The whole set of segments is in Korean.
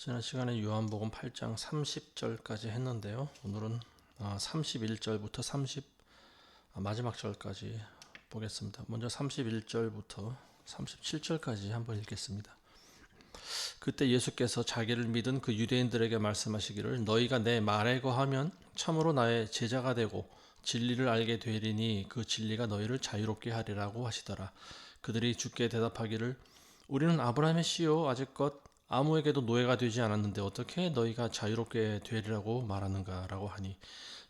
지난 시간에 요한복음 8장 30절까지 했는데요. 오늘은 31절부터 마지막 절까지 보겠습니다. 먼저 31절부터 37절까지 한번 읽겠습니다. 그때 예수께서 자기를 믿은 그 유대인들에게 말씀하시기를 너희가 내 말에 거하면 참으로 나의 제자가 되고 진리를 알게 되리니 그 진리가 너희를 자유롭게 하리라고 하시더라. 그들이 주께 대답하기를 우리는 아브라함의 씨요 아직껏 아무에게도 노예가 되지 않았는데 어떻게 너희가 자유롭게 되리라고 말하는가 라고 하니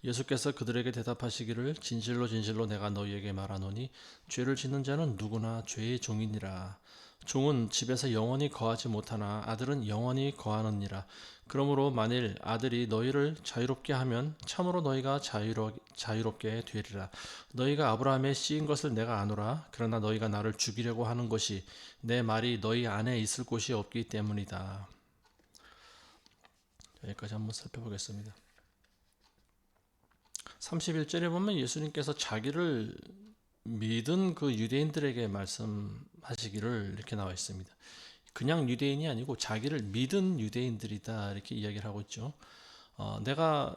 예수께서 그들에게 대답하시기를 진실로 진실로 내가 너희에게 말하노니 죄를 짓는 자는 누구나 죄의 종이니라. 종은 집에서 영원히 거하지 못하나 아들은 영원히 거하느니라. 그러므로 만일 아들이 너희를 자유롭게 하면 참으로 너희가 자유롭게 되리라. 너희가 아브라함의 씨인 것을 내가 아노라. 그러나 너희가 나를 죽이려고 하는 것이 내 말이 너희 안에 있을 곳이 없기 때문이다. 여기까지 한번 살펴보겠습니다. 31절에 보면 예수님께서 자기를 믿은 그 유대인들에게 말씀하시기를 이렇게 나와 있습니다. 그냥 유대인이 아니고 자기를 믿은 유대인들이다 이렇게 이야기를 하고 있죠. 내가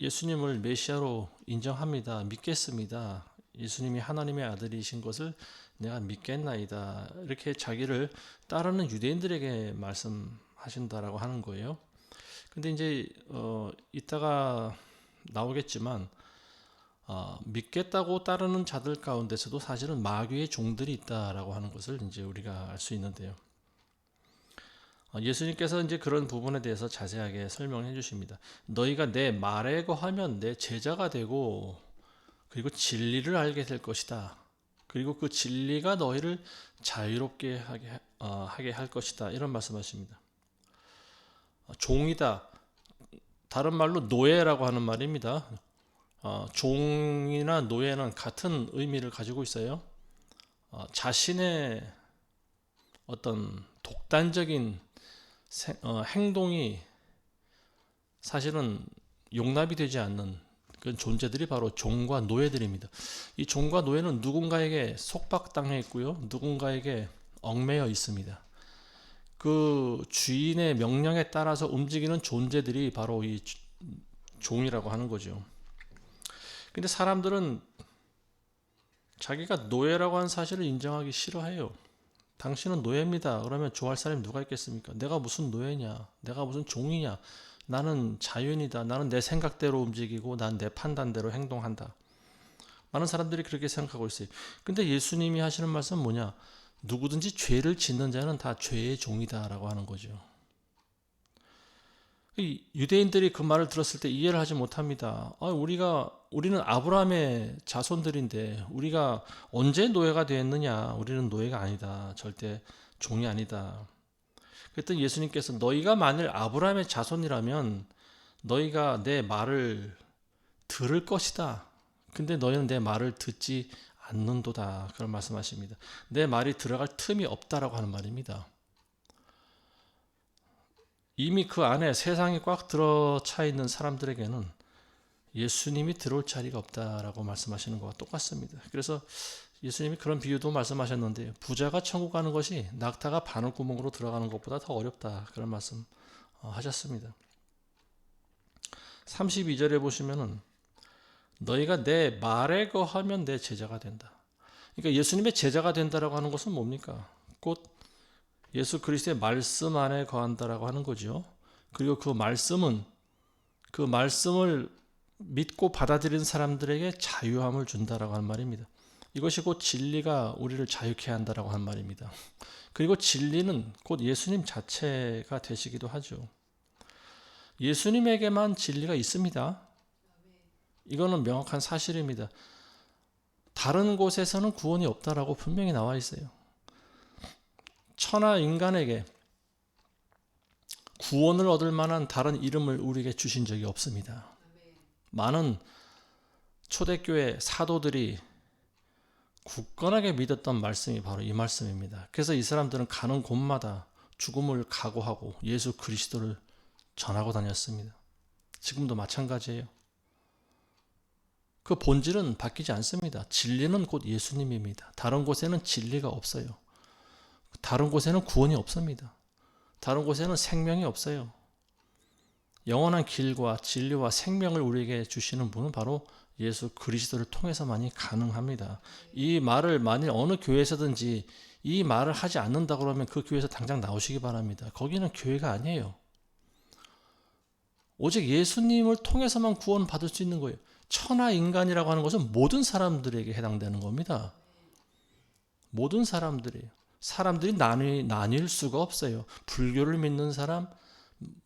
예수님을 메시아로 인정합니다. 믿겠습니다. 예수님이 하나님의 아들이신 것을 내가 믿겠나이다. 이렇게 자기를 따르는 유대인들에게 말씀하신다라고 하는 거예요. 근데 이제 이따가 나오겠지만 믿겠다고 따르는 자들 가운데서도 사실은 마귀의 종들이 있다라고 하는 것을 이제 우리가 알 수 있는데요. 예수님께서 이제 그런 부분에 대해서 자세하게 설명해 주십니다. 너희가 내 말에 거하면 내 제자가 되고 그리고 진리를 알게 될 것이다. 그리고 그 진리가 너희를 자유롭게 하게 할 것이다. 이런 말씀하십니다. 종이다. 다른 말로 노예라고 하는 말입니다. 종이나 노예는 같은 의미를 가지고 있어요. 자신의 어떤 독단적인 행동이 사실은 용납이 되지 않는 그런 존재들이 바로 종과 노예들입니다. 이 종과 노예는 누군가에게 속박당해 있고요. 누군가에게 얽매여 있습니다. 그 주인의 명령에 따라서 움직이는 존재들이 바로 이 종이라고 하는 거죠. 근데 사람들은 자기가 노예라고 하는 사실을 인정하기 싫어해요. 당신은 노예입니다. 그러면 좋아할 사람이 누가 있겠습니까? 내가 무슨 노예냐? 내가 무슨 종이냐? 나는 자유인이다. 나는 내 생각대로 움직이고 난 내 판단대로 행동한다. 많은 사람들이 그렇게 생각하고 있어요. 근데 예수님이 하시는 말씀은 뭐냐? 누구든지 죄를 짓는 자는 다 죄의 종이다라고 하는 거죠. 유대인들이 그 말을 들었을 때 이해를 하지 못합니다. 우리는 아브라함의 자손들인데 우리가 언제 노예가 되었느냐? 우리는 노예가 아니다. 절대 종이 아니다. 그랬더니 예수님께서 너희가 만일 아브라함의 자손이라면 너희가 내 말을 들을 것이다. 근데 너희는 내 말을 듣지 않는도다. 그런 말씀하십니다. 내 말이 들어갈 틈이 없다라고 하는 말입니다. 이미 그 안에 세상이 꽉 들어차 있는 사람들에게는 예수님이 들어올 자리가 없다라고 말씀하시는 것과 똑같습니다. 그래서 예수님이 그런 비유도 말씀하셨는데 부자가 천국 가는 것이 낙타가 바늘구멍으로 들어가는 것보다 더 어렵다. 그런 말씀 하셨습니다. 32절에 보시면은 너희가 내 말에 거하면 내 제자가 된다. 그러니까 예수님의 제자가 된다라고 하는 것은 뭡니까? 곧 예수 그리스도의 말씀 안에 거한다라고 하는 거죠. 그리고 그 말씀은 그 말씀을 믿고 받아들이는 사람들에게 자유함을 준다라고 하는 말입니다. 이것이 곧 진리가 우리를 자유케 한다라고 하는 말입니다. 그리고 진리는 곧 예수님 자체가 되시기도 하죠. 예수님에게만 진리가 있습니다. 이거는 명확한 사실입니다. 다른 곳에서는 구원이 없다라고 분명히 나와 있어요. 천하 인간에게 구원을 얻을 만한 다른 이름을 우리에게 주신 적이 없습니다. 많은 초대교회 사도들이 굳건하게 믿었던 말씀이 바로 이 말씀입니다. 그래서 이 사람들은 가는 곳마다 죽음을 각오하고 예수 그리스도를 전하고 다녔습니다. 지금도 마찬가지예요. 그 본질은 바뀌지 않습니다. 진리는 곧 예수님입니다. 다른 곳에는 진리가 없어요. 다른 곳에는 구원이 없습니다. 다른 곳에는 생명이 없어요. 영원한 길과 진리와 생명을 우리에게 주시는 분은 바로 예수 그리스도를 통해서만이 가능합니다. 이 말을 만일 어느 교회에서든지 이 말을 하지 않는다 그러면 그 교회에서 당장 나오시기 바랍니다. 거기는 교회가 아니에요. 오직 예수님을 통해서만 구원받을 수 있는 거예요. 천하 인간이라고 하는 것은 모든 사람들에게 해당되는 겁니다. 모든 사람들이에요. 사람들이 나뉠 수가 없어요. 불교를 믿는 사람,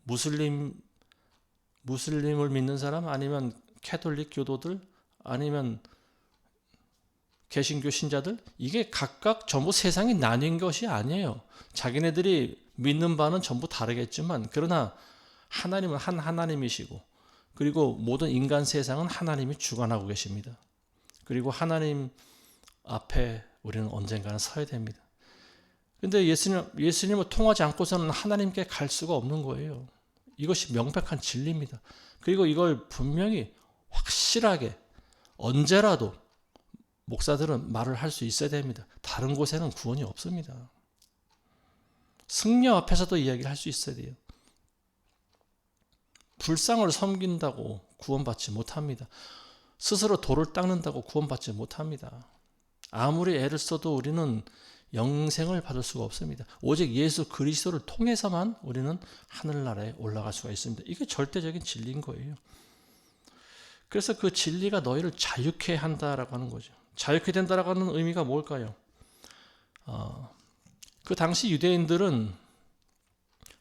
무슬림을 믿는 사람, 아니면 캐톨릭 교도들, 아니면 개신교 신자들, 이게 각각 전부 세상이 나뉜 것이 아니에요. 자기네들이 믿는 바는 전부 다르겠지만, 그러나 하나님은 한 하나님이시고, 그리고 모든 인간 세상은 하나님이 주관하고 계십니다. 그리고 하나님 앞에 우리는 언젠가는 서야 됩니다. 근데 예수님을 통하지 않고서는 하나님께 갈 수가 없는 거예요. 이것이 명백한 진리입니다. 그리고 이걸 분명히 확실하게 언제라도 목사들은 말을 할 수 있어야 됩니다. 다른 곳에는 구원이 없습니다. 승려 앞에서도 이야기를 할 수 있어야 돼요. 불상을 섬긴다고 구원받지 못합니다. 스스로 돌을 닦는다고 구원받지 못합니다. 아무리 애를 써도 우리는 영생을 받을 수가 없습니다. 오직 예수 그리스도를 통해서만 우리는 하늘나라에 올라갈 수가 있습니다. 이게 절대적인 진리인 거예요. 그래서 그 진리가 너희를 자유케 한다라고 하는 거죠. 자유케 된다라고 하는 의미가 뭘까요? 그 당시 유대인들은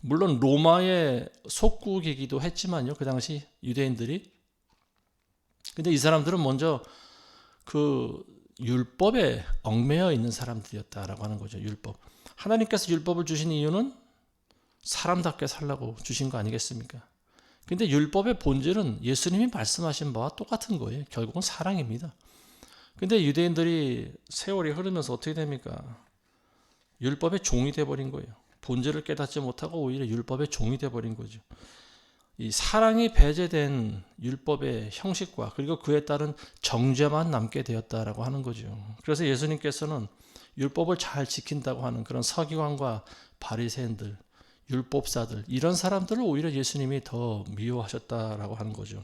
물론 로마의 속국이기도 했지만요. 그 당시 유대인들이. 근데 이 사람들은 먼저 그 율법에 얽매여 있는 사람들이었다라고 하는 거죠. 율법. 하나님께서 율법을 주신 이유는 사람답게 살라고 주신 거 아니겠습니까? 근데 율법의 본질은 예수님이 말씀하신 바와 똑같은 거예요. 결국은 사랑입니다. 근데 유대인들이 세월이 흐르면서 어떻게 됩니까? 율법의 종이 되어버린 거예요. 본질을 깨닫지 못하고 오히려 율법의 종이 되어버린 거죠. 이 사랑이 배제된 율법의 형식과 그리고 그에 따른 정죄만 남게 되었다라고 하는 거죠. 그래서 예수님께서는 율법을 잘 지킨다고 하는 그런 서기관과 바리새인들, 율법사들 이런 사람들을 오히려 예수님이 더 미워하셨다라고 하는 거죠.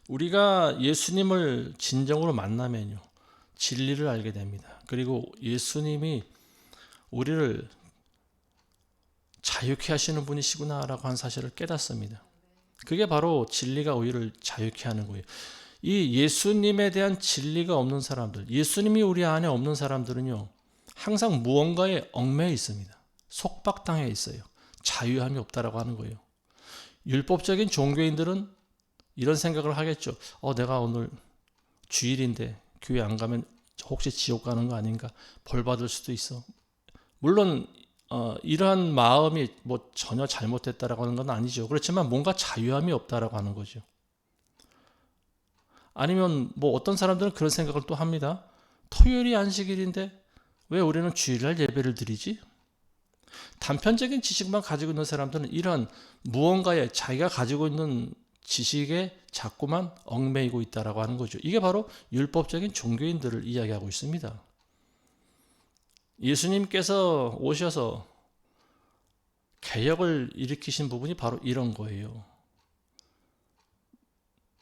우리가 예수님을 진정으로 만나면요, 진리를 알게 됩니다. 그리고 예수님이 우리를 자유케 하시는 분이시구나라고 하는 사실을 깨닫습니다. 그게 바로 진리가 우리를 자유케 하는 거예요. 이 예수님에 대한 진리가 없는 사람들, 예수님이 우리 안에 없는 사람들은요, 항상 무언가에 얽매여 있습니다. 속박당해 있어요. 자유함이 없다라고 하는 거예요. 율법적인 종교인들은 이런 생각을 하겠죠. 내가 오늘 주일인데 교회 안 가면 혹시 지옥 가는 거 아닌가? 벌 받을 수도 있어. 물론 이러한 마음이 뭐 전혀 잘못됐다라고 하는 건 아니죠. 그렇지만 뭔가 자유함이 없다라고 하는 거죠. 아니면 뭐 어떤 사람들은 그런 생각을 또 합니다. 토요일이 안식일인데 왜 우리는 주일날 예배를 드리지? 단편적인 지식만 가지고 있는 사람들은 이런 무언가에 자기가 가지고 있는 지식에 자꾸만 얽매이고 있다라고 하는 거죠. 이게 바로 율법적인 종교인들을 이야기하고 있습니다. 예수님께서 오셔서 개혁을 일으키신 부분이 바로 이런 거예요.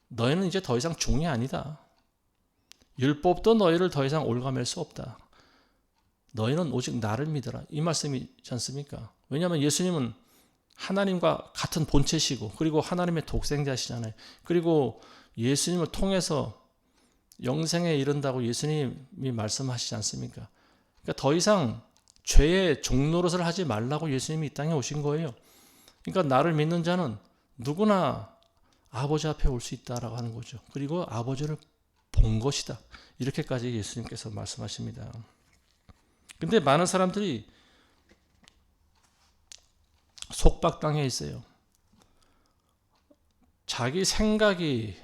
너희는 이제 더 이상 종이 아니다. 율법도 너희를 더 이상 올가맬 수 없다. 너희는 오직 나를 믿어라. 이 말씀이지 않습니까? 왜냐하면 예수님은 하나님과 같은 본체시고 그리고 하나님의 독생자시잖아요. 그리고 예수님을 통해서 영생에 이른다고 예수님이 말씀하시지 않습니까? 그러니까 더 이상 죄의 종노릇을 하지 말라고 예수님이 이 땅에 오신 거예요. 그러니까 나를 믿는 자는 누구나 아버지 앞에 올 수 있다라고 하는 거죠. 그리고 아버지를 본 것이다. 이렇게까지 예수님께서 말씀하십니다. 근데 많은 사람들이 속박당해 있어요. 자기 생각이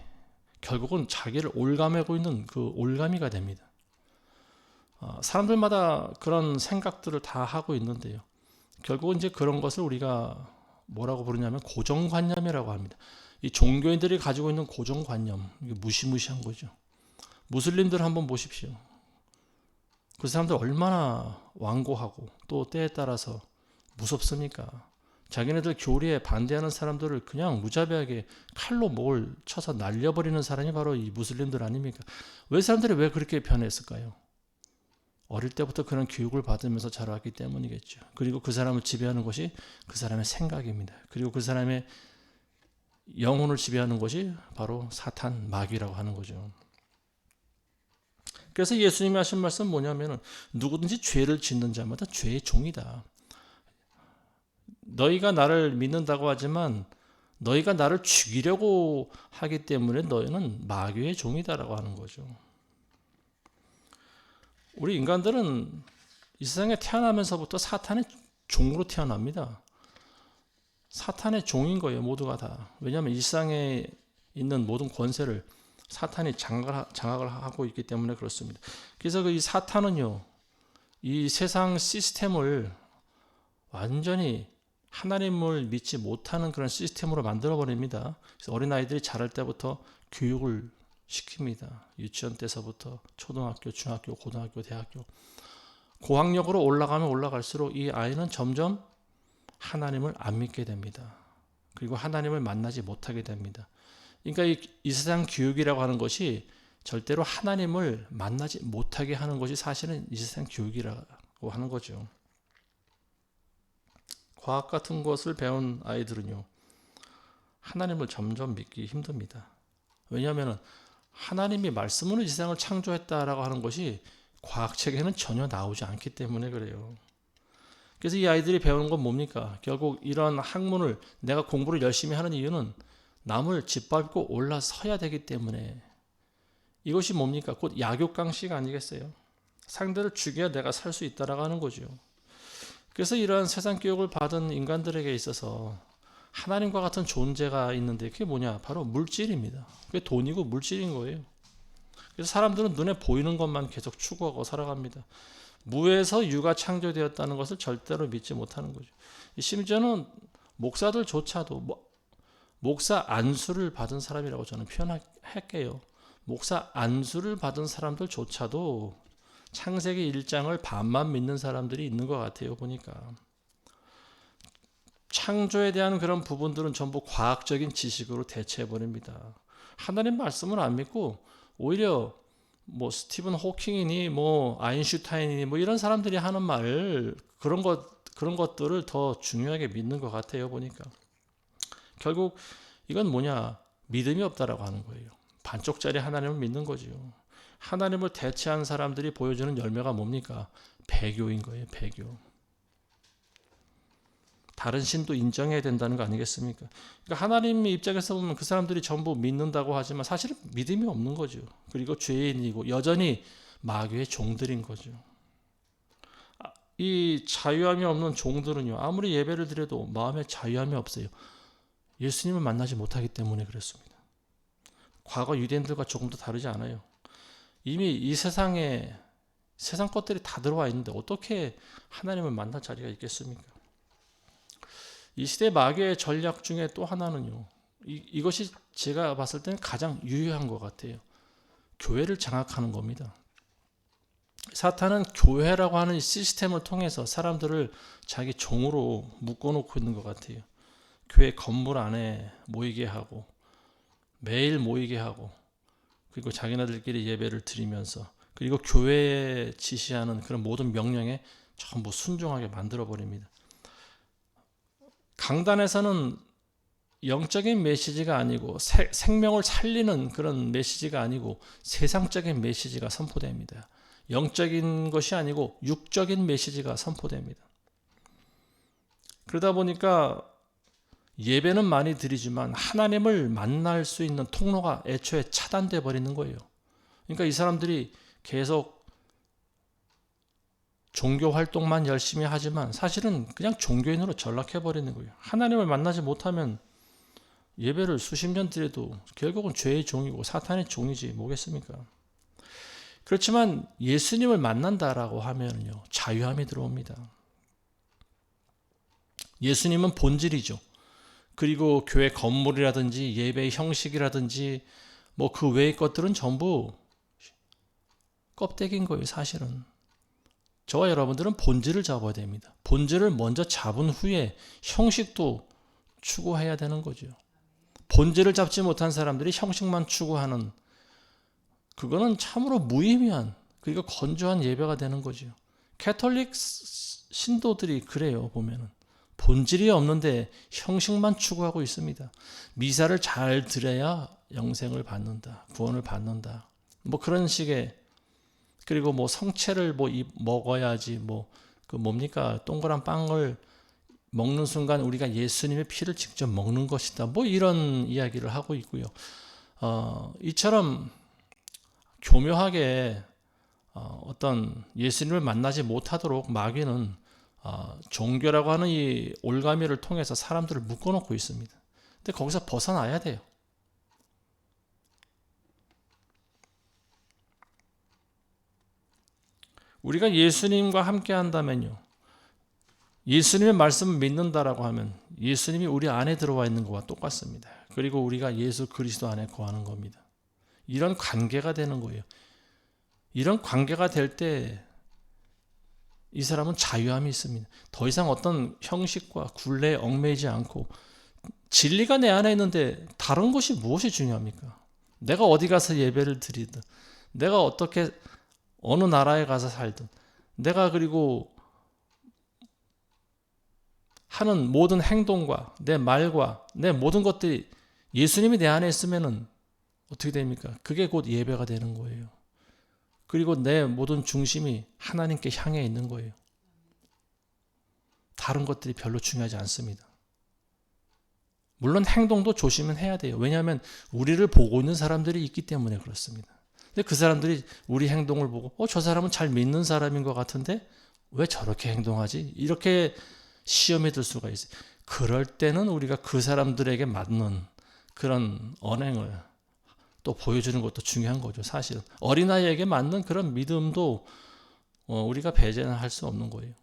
결국은 자기를 올가매고 있는 그 올가미가 됩니다. 사람들마다 그런 생각들을 다 하고 있는데요. 결국은 이제 그런 것을 우리가 뭐라고 부르냐면 고정관념이라고 합니다. 이 종교인들이 가지고 있는 고정관념, 이게 무시무시한 거죠. 무슬림들 한번 보십시오. 그 사람들 얼마나 완고하고 또 때에 따라서 무섭습니까? 자기네들 교리에 반대하는 사람들을 그냥 무자비하게 칼로 목을 쳐서 날려버리는 사람이 바로 이 무슬림들 아닙니까? 왜 사람들이 왜 그렇게 변했을까요? 어릴 때부터 그런 교육을 받으면서 자라왔기 때문이겠죠. 그리고 그 사람을 지배하는 것이 그 사람의 생각입니다. 그리고 그 사람의 영혼을 지배하는 것이 바로 사탄, 마귀라고 하는 거죠. 그래서 예수님이 하신 말씀은 뭐냐면은 누구든지 죄를 짓는 자마다 죄의 종이다. 너희가 나를 믿는다고 하지만 너희가 나를 죽이려고 하기 때문에 너희는 마귀의 종이다라고 하는 거죠. 우리 인간들은 이 세상에 태어나면서부터 사탄의 종으로 태어납니다. 사탄의 종인 거예요, 모두가 다. 왜냐하면 이 세상에 있는 모든 권세를 사탄이 장악을 하고 있기 때문에 그렇습니다. 그래서 이 사탄은요, 이 세상 시스템을 완전히 하나님을 믿지 못하는 그런 시스템으로 만들어 버립니다. 그래서 어린아이들이 자랄 때부터 교육을 시킵니다. 유치원 때서부터 초등학교, 중학교, 고등학교, 대학교. 고학력으로 올라가면 올라갈수록 이 아이는 점점 하나님을 안 믿게 됩니다. 그리고 하나님을 만나지 못하게 됩니다. 그러니까 이 세상 교육이라고 하는 것이 절대로 하나님을 만나지 못하게 하는 것이 사실은 이 세상 교육이라고 하는 거죠. 과학 같은 것을 배운 아이들은요, 하나님을 점점 믿기 힘듭니다. 왜냐하면 하나님이 말씀으로 이 세상을 창조했다라고 하는 것이 과학책에는 전혀 나오지 않기 때문에 그래요. 그래서 이 아이들이 배우는 건 뭡니까? 결국 이런 학문을 내가 공부를 열심히 하는 이유는 남을 짓밟고 올라서야 되기 때문에 이것이 뭡니까? 곧 약육강식 아니겠어요? 상대를 죽여야 내가 살 수 있다라고 하는 거죠. 그래서 이러한 세상 교육을 받은 인간들에게 있어서 하나님과 같은 존재가 있는데 그게 뭐냐? 바로 물질입니다. 그게 돈이고 물질인 거예요. 그래서 사람들은 눈에 보이는 것만 계속 추구하고 살아갑니다. 무에서 유가 창조되었다는 것을 절대로 믿지 못하는 거죠. 심지어는 목사들조차도 목사 안수를 받은 사람이라고 저는 표현할게요. 목사 안수를 받은 사람들조차도 창세기 1장을 반만 믿는 사람들이 있는 것 같아요. 보니까 창조에 대한 그런 부분들은 전부 과학적인 지식으로 대체해버립니다. 하나님 말씀을 안 믿고 오히려 스티븐 호킹이니 아인슈타인이니 이런 사람들이 하는 말 그런 것들을 더 중요하게 믿는 것 같아요. 보니까 결국 이건 뭐냐? 믿음이 없다라고 하는 거예요. 반쪽짜리 하나님을 믿는 거죠. 하나님을 대체한 사람들이 보여주는 열매가 뭡니까? 배교인 거예요. 배교. 다른 신도 인정해야 된다는 거 아니겠습니까? 그러니까 하나님의 입장에서 보면 그 사람들이 전부 믿는다고 하지만 사실은 믿음이 없는 거죠. 그리고 죄인이고 여전히 마귀의 종들인 거죠. 이 자유함이 없는 종들은요, 아무리 예배를 드려도 마음에 자유함이 없어요. 예수님을 만나지 못하기 때문에 그렇습니다. 과거 유대인들과 조금도 다르지 않아요. 이미 이 세상에 세상 것들이 다 들어와 있는데 어떻게 하나님을 만날 자리가 있겠습니까? 이 시대 마귀의 전략 중에 또 하나는요, 이것이 제가 봤을 때는 가장 유효한 것 같아요. 교회를 장악하는 겁니다. 사탄은 교회라고 하는 시스템을 통해서 사람들을 자기 종으로 묶어놓고 있는 것 같아요. 교회 건물 안에 모이게 하고 매일 모이게 하고 그리고 자기네들끼리 예배를 드리면서 그리고 교회에 지시하는 그런 모든 명령에 전부 순종하게 만들어버립니다. 강단에서는 영적인 메시지가 아니고 생명을 살리는 그런 메시지가 아니고 세상적인 메시지가 선포됩니다. 영적인 것이 아니고 육적인 메시지가 선포됩니다. 그러다 보니까 예배는 많이 드리지만 하나님을 만날 수 있는 통로가 애초에 차단돼 버리는 거예요. 그러니까 이 사람들이 계속 종교 활동만 열심히 하지만 사실은 그냥 종교인으로 전락해 버리는 거예요. 하나님을 만나지 못하면 예배를 수십 년 드려도 결국은 죄의 종이고 사탄의 종이지 뭐겠습니까? 그렇지만 예수님을 만난다라고 하면요, 자유함이 들어옵니다. 예수님은 본질이죠. 그리고 교회 건물이라든지 예배의 형식이라든지 그 외의 것들은 전부 껍데기인 거예요, 사실은. 저와 여러분들은 본질을 잡아야 됩니다. 본질을 먼저 잡은 후에 형식도 추구해야 되는 거죠. 본질을 잡지 못한 사람들이 형식만 추구하는, 그거는 참으로 무의미한, 그리고 건조한 예배가 되는 거죠. 캐톨릭 신도들이 그래요. 보면은 본질이 없는데 형식만 추구하고 있습니다. 미사를 잘 드려야 영생을 받는다, 구원을 받는다, 뭐 그런 식의, 그리고 뭐 성체를 뭐 먹어야지, 뭐 그 뭡니까, 동그란 빵을 먹는 순간 우리가 예수님의 피를 직접 먹는 것이다, 뭐 이런 이야기를 하고 있고요. 이처럼 교묘하게 어떤 예수님을 만나지 못하도록 마귀는 종교라고 하는 이 올가미를 통해서 사람들을 묶어놓고 있습니다. 근데 거기서 벗어나야 돼요. 우리가 예수님과 함께 한다면요, 예수님의 말씀을 믿는다라고 하면 예수님이 우리 안에 들어와 있는 것과 똑같습니다. 그리고 우리가 예수 그리스도 안에 거하는 겁니다. 이런 관계가 되는 거예요. 이런 관계가 될 때 이 사람은 자유함이 있습니다. 더 이상 어떤 형식과 굴레에 얽매이지 않고, 진리가 내 안에 있는데 다른 것이 무엇이 중요합니까? 내가 어디 가서 예배를 드리든, 내가 어떻게 어느 나라에 가서 살든, 내가 그리고 하는 모든 행동과 내 말과 내 모든 것들이 예수님이 내 안에 있으면은 어떻게 됩니까? 그게 곧 예배가 되는 거예요. 그리고 내 모든 중심이 하나님께 향해 있는 거예요. 다른 것들이 별로 중요하지 않습니다. 물론 행동도 조심은 해야 돼요. 왜냐하면 우리를 보고 있는 사람들이 있기 때문에 그렇습니다. 근데 그 사람들이 우리 행동을 보고 저 사람은 잘 믿는 사람인 것 같은데 왜 저렇게 행동하지? 이렇게 시험에 들 수가 있어요. 그럴 때는 우리가 그 사람들에게 맞는 그런 언행을 또 보여주는 것도 중요한 거죠. 사실은 어린아이에게 맞는 그런 믿음도 우리가 배제는 할 수 없는 거예요.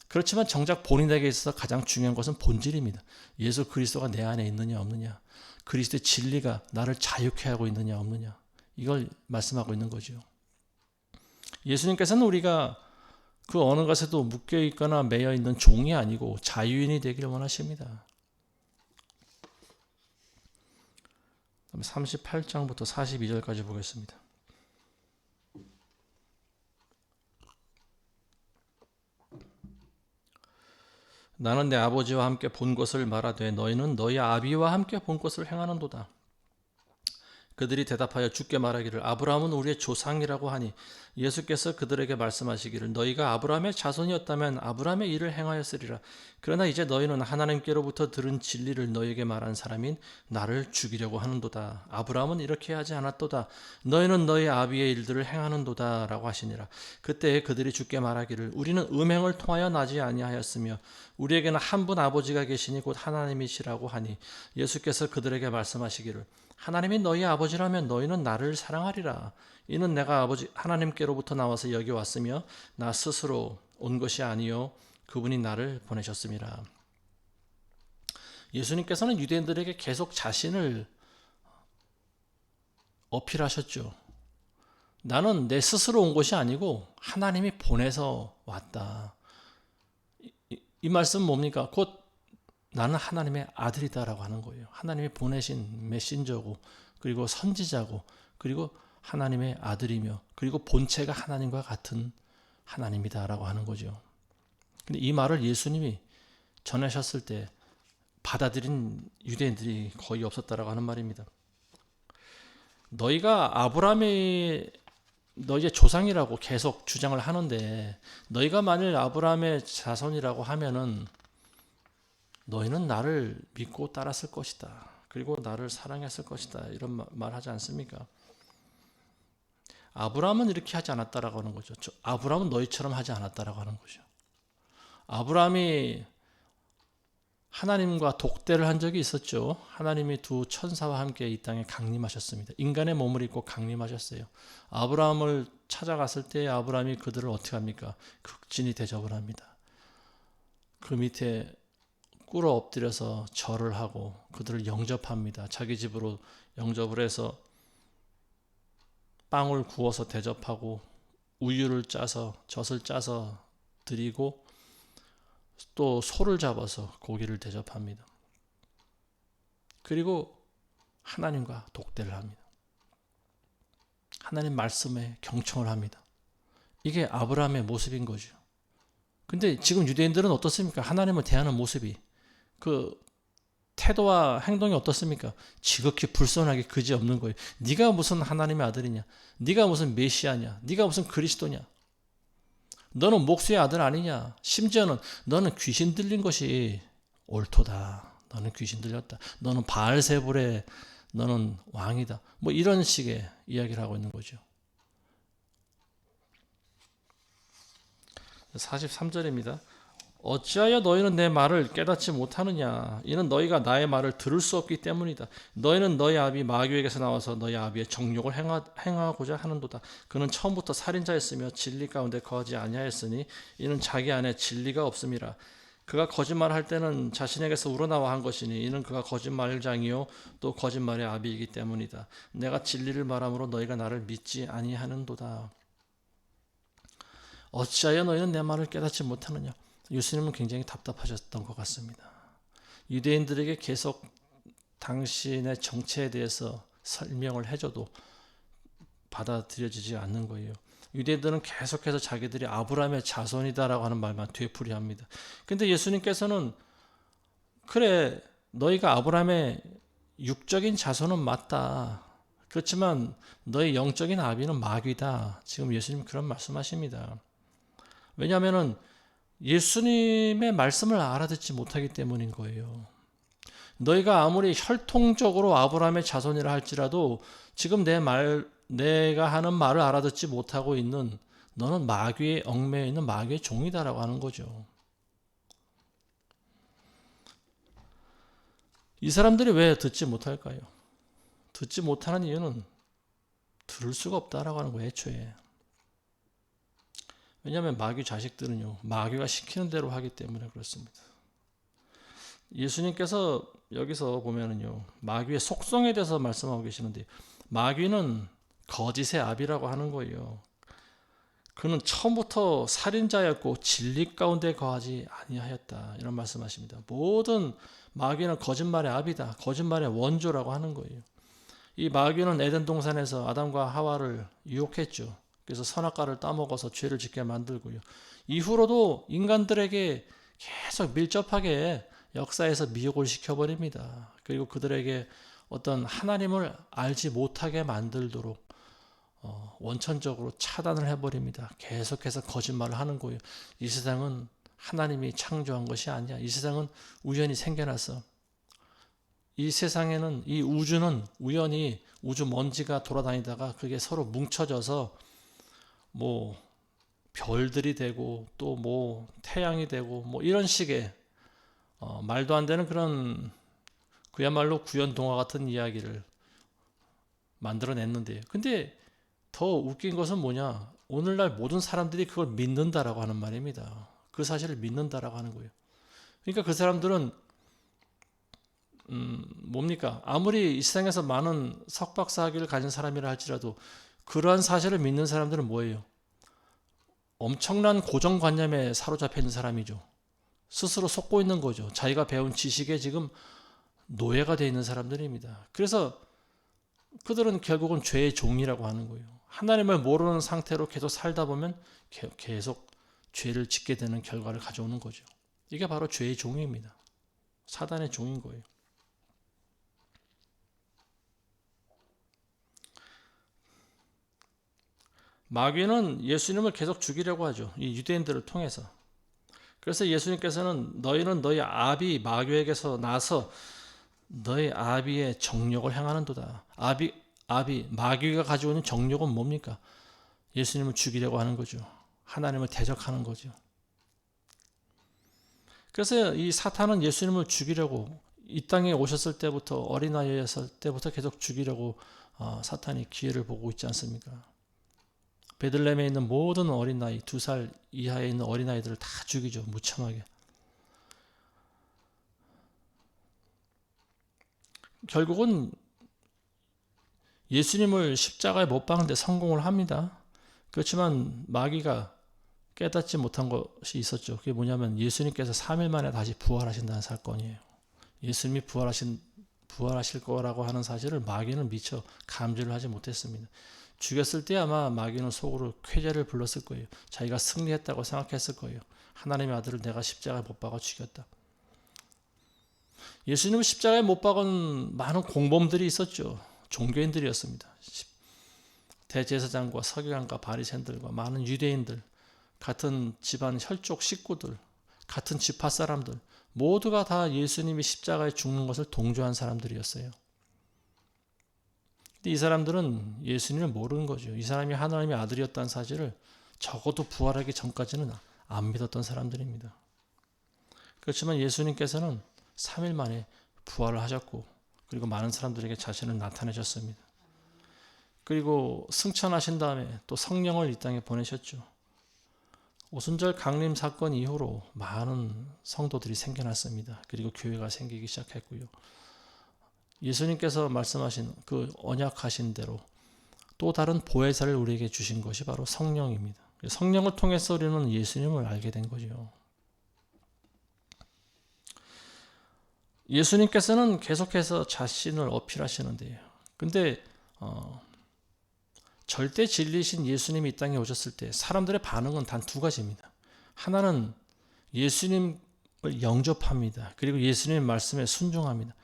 그렇지만 정작 본인에게 있어서 가장 중요한 것은 본질입니다. 예수 그리스도가 내 안에 있느냐 없느냐, 그리스도의 진리가 나를 자유케 하고 있느냐 없느냐, 이걸 말씀하고 있는 거죠. 예수님께서는 우리가 그 어느 것에도 묶여 있거나 매여 있는 종이 아니고 자유인이 되기를 원하십니다. 38장부터 42절까지 보겠습니다. 나는 내 아버지와 함께 본 것을 말하되 너희는 너희 아비와 함께 본 것을 행하는도다. 그들이 대답하여 주께 말하기를 아브라함은 우리의 조상이라고 하니 예수께서 그들에게 말씀하시기를 너희가 아브라함의 자손이었다면 아브라함의 일을 행하였으리라. 그러나 이제 너희는 하나님께로부터 들은 진리를 너희에게 말한 사람인 나를 죽이려고 하는도다. 아브라함은 이렇게 하지 않았도다. 너희는 너희 아비의 일들을 행하는도다 라고 하시니라. 그때 그들이 주께 말하기를 우리는 음행을 통하여 나지 아니하였으며 우리에게는 한 분 아버지가 계시니 곧 하나님이시라고 하니 예수께서 그들에게 말씀하시기를 하나님이 너희 아버지라면 너희는 나를 사랑하리라. 이는 내가 아버지 하나님께로부터 나와서 여기 왔으며 나 스스로 온 것이 아니요 그분이 나를 보내셨음이라. 예수님께서는 유대인들에게 계속 자신을 어필하셨죠. 나는 내 스스로 온 것이 아니고 하나님이 보내서 왔다. 이 말씀은 뭡니까? 곧 나는 하나님의 아들이다라고 하는 거예요. 하나님이 보내신 메신저고, 그리고 선지자고, 그리고 하나님의 아들이며, 그리고 본체가 하나님과 같은 하나님이다라고 하는 거죠. 근데 이 말을 예수님이 전하셨을 때 받아들인 유대인들이 거의 없었다라고 하는 말입니다. 너희가 아브라함의 너희의 조상이라고 계속 주장을 하는데 너희가 만일 아브라함의 자손이라고 하면은 너희는 나를 믿고 따랐을 것이다. 그리고 나를 사랑했을 것이다. 이런 말 하지 않습니까? 아브라함은 이렇게 하지 않았다라고 하는 거죠. 아브라함은 너희처럼 하지 않았다라고 하는 거죠. 아브라함이 하나님과 독대를 한 적이 있었죠. 하나님이 두 천사와 함께 이 땅에 강림하셨습니다. 인간의 몸을 입고 강림하셨어요. 아브라함을 찾아갔을 때 아브라함이 그들을 어떻게 합니까? 극진히 대접을 합니다. 그 밑에 꿇어 엎드려서 절을 하고 그들을 영접합니다. 자기 집으로 영접을 해서 빵을 구워서 대접하고 우유를 짜서 젖을 짜서 드리고 또 소를 잡아서 고기를 대접합니다. 그리고 하나님과 독대를 합니다. 하나님 말씀에 경청을 합니다. 이게 아브라함의 모습인 거죠. 근데 지금 유대인들은 어떻습니까? 하나님을 대하는 모습이, 그 태도와 행동이 어떻습니까? 지극히 불손하게 그지없는 거예요. 네가 무슨 하나님의 아들이냐? 네가 무슨 메시아냐? 네가 무슨 그리스도냐? 너는 목수의 아들 아니냐? 심지어는 너는 귀신 들린 것이 옳도다. 너는 귀신 들렸다. 너는 바알세불의 너는 왕이다. 뭐 이런 식의 이야기를 하고 있는 거죠. 43절입니다. 어찌하여 너희는 내 말을 깨닫지 못하느냐? 이는 너희가 나의 말을 들을 수 없기 때문이다. 너희는 너희 아비 마귀에게서 나와서 너희 아비의 정욕을 행하고자 하는도다. 그는 처음부터 살인자였으며 진리 가운데 거하지 아니하였으니 이는 자기 안에 진리가 없음이라. 그가 거짓말할 때는 자신에게서 우러나와 한 것이니 이는 그가 거짓말장이요 또 거짓말의 아비이기 때문이다. 내가 진리를 말함으로 너희가 나를 믿지 아니하는도다. 어찌하여 너희는 내 말을 깨닫지 못하느냐? 예수님은 굉장히 답답하셨던 것 같습니다. 유대인들에게 계속 당신의 정체에 대해서 설명을 해줘도 받아들여지지 않는 거예요. 유대인들은 계속해서 자기들이 아브라함의 자손이다라고 하는 말만 되풀이합니다. 근데 예수님께서는 그래, 너희가 아브라함의 육적인 자손은 맞다. 그렇지만 너희 영적인 아비는 마귀다. 지금 예수님 그런 말씀하십니다. 왜냐하면 예수님의 말씀을 알아듣지 못하기 때문인 거예요. 너희가 아무리 혈통적으로 아브라함의 자손이라 할지라도 지금 내가 하는 말을 알아듣지 못하고 있는 너는 마귀에 얽매여 있는 마귀의 종이다라고 하는 거죠. 이 사람들이 왜 듣지 못할까요? 듣지 못하는 이유는 들을 수가 없다라고 하는 거예요, 애초에. 왜냐하면 마귀 자식들은요, 마귀가 시키는 대로 하기 때문에 그렇습니다. 예수님께서 여기서 보면은요, 마귀의 속성에 대해서 말씀하고 계시는데, 마귀는 거짓의 아비라고 하는 거예요. 그는 처음부터 살인자였고 진리 가운데 거하지 아니하였다. 이런 말씀하십니다. 모든 마귀는 거짓말의 아비다. 거짓말의 원조라고 하는 거예요. 이 마귀는 에덴 동산에서 아담과 하와를 유혹했죠. 그래서 선악과를 따먹어서 죄를 짓게 만들고요. 이후로도 인간들에게 계속 밀접하게 역사에서 미혹을 시켜버립니다. 그리고 그들에게 어떤 하나님을 알지 못하게 만들도록 원천적으로 차단을 해버립니다. 계속해서 거짓말을 하는 거예요. 이 세상은 하나님이 창조한 것이 아니야. 이 세상은 우연히 생겨났어. 이 세상에는, 이 우주는 우연히 우주 먼지가 돌아다니다가 그게 서로 뭉쳐져서 뭐 별들이 되고 또 뭐 태양이 되고 뭐 이런 식의 말도 안 되는 그런 그야말로 구연동화 같은 이야기를 만들어냈는데요. 근데 더 웃긴 것은 뭐냐? 오늘날 모든 사람들이 그걸 믿는다라고 하는 말입니다. 그 사실을 믿는다라고 하는 거예요. 그러니까 그 사람들은 뭡니까? 아무리 이 세상에서 많은 석박사 학위를 가진 사람이라 할지라도 그러한 사실을 믿는 사람들은 뭐예요? 엄청난 고정관념에 사로잡혀 있는 사람이죠. 스스로 속고 있는 거죠. 자기가 배운 지식에 지금 노예가 되어 있는 사람들입니다. 그래서 그들은 결국은 죄의 종이라고 하는 거예요. 하나님을 모르는 상태로 계속 살다 보면 계속 죄를 짓게 되는 결과를 가져오는 거죠. 이게 바로 죄의 종입니다. 사단의 종인 거예요. 마귀는 예수님을 계속 죽이려고 하죠. 이 유대인들을 통해서. 그래서 예수님께서는 너희는 너희 아비 마귀에게서 나서 너희 아비의 정욕을 행하는도다. 마귀가 가지고 있는 정욕은 뭡니까? 예수님을 죽이려고 하는 거죠. 하나님을 대적하는 거죠. 그래서 이 사탄은 예수님을 죽이려고 이 땅에 오셨을 때부터 어린아이였을 때부터 계속 죽이려고 사탄이 기회를 보고 있지 않습니까? 베들레헴에 있는 모든 어린아이, 2살 이하에 있는 어린아이들을 다 죽이죠. 무참하게. 결국은 예수님을 십자가에 못 박는 데 성공을 합니다. 그렇지만 마귀가 깨닫지 못한 것이 있었죠. 그게 뭐냐면 예수님께서 3일 만에 다시 부활하신다는 사건이에요. 예수님이 부활하실 거라고 하는 사실을 마귀는 미처 감지를 하지 못했습니다. 죽였을 때 아마 마귀는 속으로 쾌재를 불렀을 거예요. 자기가 승리했다고 생각했을 거예요. 하나님의 아들을 내가 십자가에 못 박아 죽였다. 예수님은 십자가에 못 박은 많은 공범들이 있었죠. 종교인들이었습니다. 대제사장과 서기관과 바리새인들과 많은 유대인들, 같은 집안 혈족 식구들, 같은 지파 사람들 모두가 다 예수님이 십자가에 죽는 것을 동조한 사람들이었어요. 근데 이 사람들은 예수님을 모르는 거죠. 이 사람이 하나님의 아들이었다는 사실을 적어도 부활하기 전까지는 안 믿었던 사람들입니다. 그렇지만 예수님께서는 3일 만에 부활을 하셨고 그리고 많은 사람들에게 자신을 나타내셨습니다. 그리고 승천하신 다음에 또 성령을 이 땅에 보내셨죠. 오순절 강림 사건 이후로 많은 성도들이 생겨났습니다. 그리고 교회가 생기기 시작했고요. 예수님께서 말씀하신 그 언약하신 대로 또 다른 보혜사를 우리에게 주신 것이 바로 성령입니다. 성령을 통해서 우리는 예수님을 알게 된 거죠. 예수님께서는 계속해서 자신을 어필하시는데요. 근데 절대 진리신 예수님이 이 땅에 오셨을 때 사람들의 반응은 단 두 가지입니다. 하나는 예수님을 영접합니다. 그리고 예수님의 말씀에 순종합니다.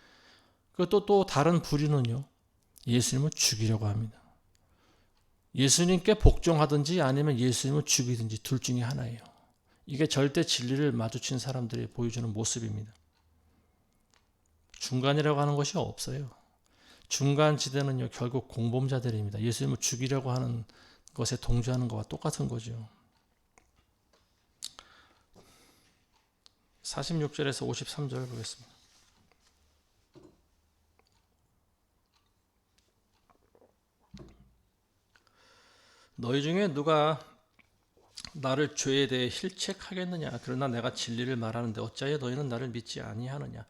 그것도 또 다른 부류는요. 예수님을 죽이려고 합니다. 예수님께 복종하든지 아니면 예수님을 죽이든지 둘 중에 하나예요. 이게 절대 진리를 마주친 사람들이 보여주는 모습입니다. 중간이라고 하는 것이 없어요. 중간 지대는요, 결국 공범자들입니다. 예수님을 죽이려고 하는 것에 동조하는 것과 똑같은 거죠. 46절에서 53절 보겠습니다. 너희 중에 누가 나를 죄에 대해 힐책하겠느냐? 그러나 내가 진리를 말하는데 어찌하여 너희는 나를 믿지 아니하느냐?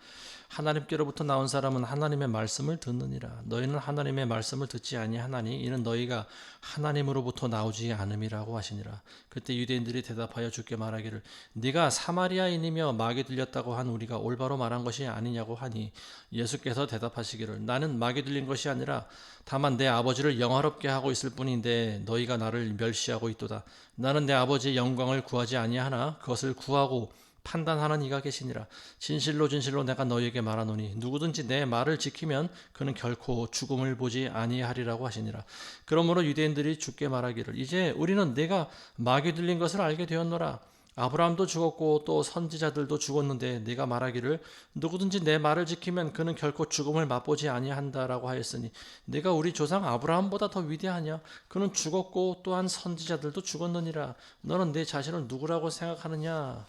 하나님께로부터 나온 사람은 하나님의 말씀을 듣느니라. 너희는 하나님의 말씀을 듣지 아니하나니 이는 너희가 하나님으로부터 나오지 않음이라고 하시니라. 그때 유대인들이 대답하여 주께 말하기를 네가 사마리아인이며 마귀 들렸다고 한 우리가 올바로 말한 것이 아니냐고 하니 예수께서 대답하시기를 나는 마귀 들린 것이 아니라 다만 내 아버지를 영화롭게 하고 있을 뿐인데 너희가 나를 멸시하고 있도다. 나는 내 아버지의 영광을 구하지 아니하나 그것을 구하고 판단하는 이가 계시니라. 진실로 진실로 내가 너희에게 말하노니 누구든지 내 말을 지키면 그는 결코 죽음을 보지 아니하리라고 하시니라. 그러므로 유대인들이 주께 말하기를 이제 우리는 네가 마귀 들린 것을 알게 되었노라. 아브라함도 죽었고 또 선지자들도 죽었는데 네가 말하기를 누구든지 내 말을 지키면 그는 결코 죽음을 맛보지 아니한다라고 하였으니 네가 우리 조상 아브라함보다 더 위대하냐? 그는 죽었고 또한 선지자들도 죽었느니라. 너는 내 자신을 누구라고 생각하느냐?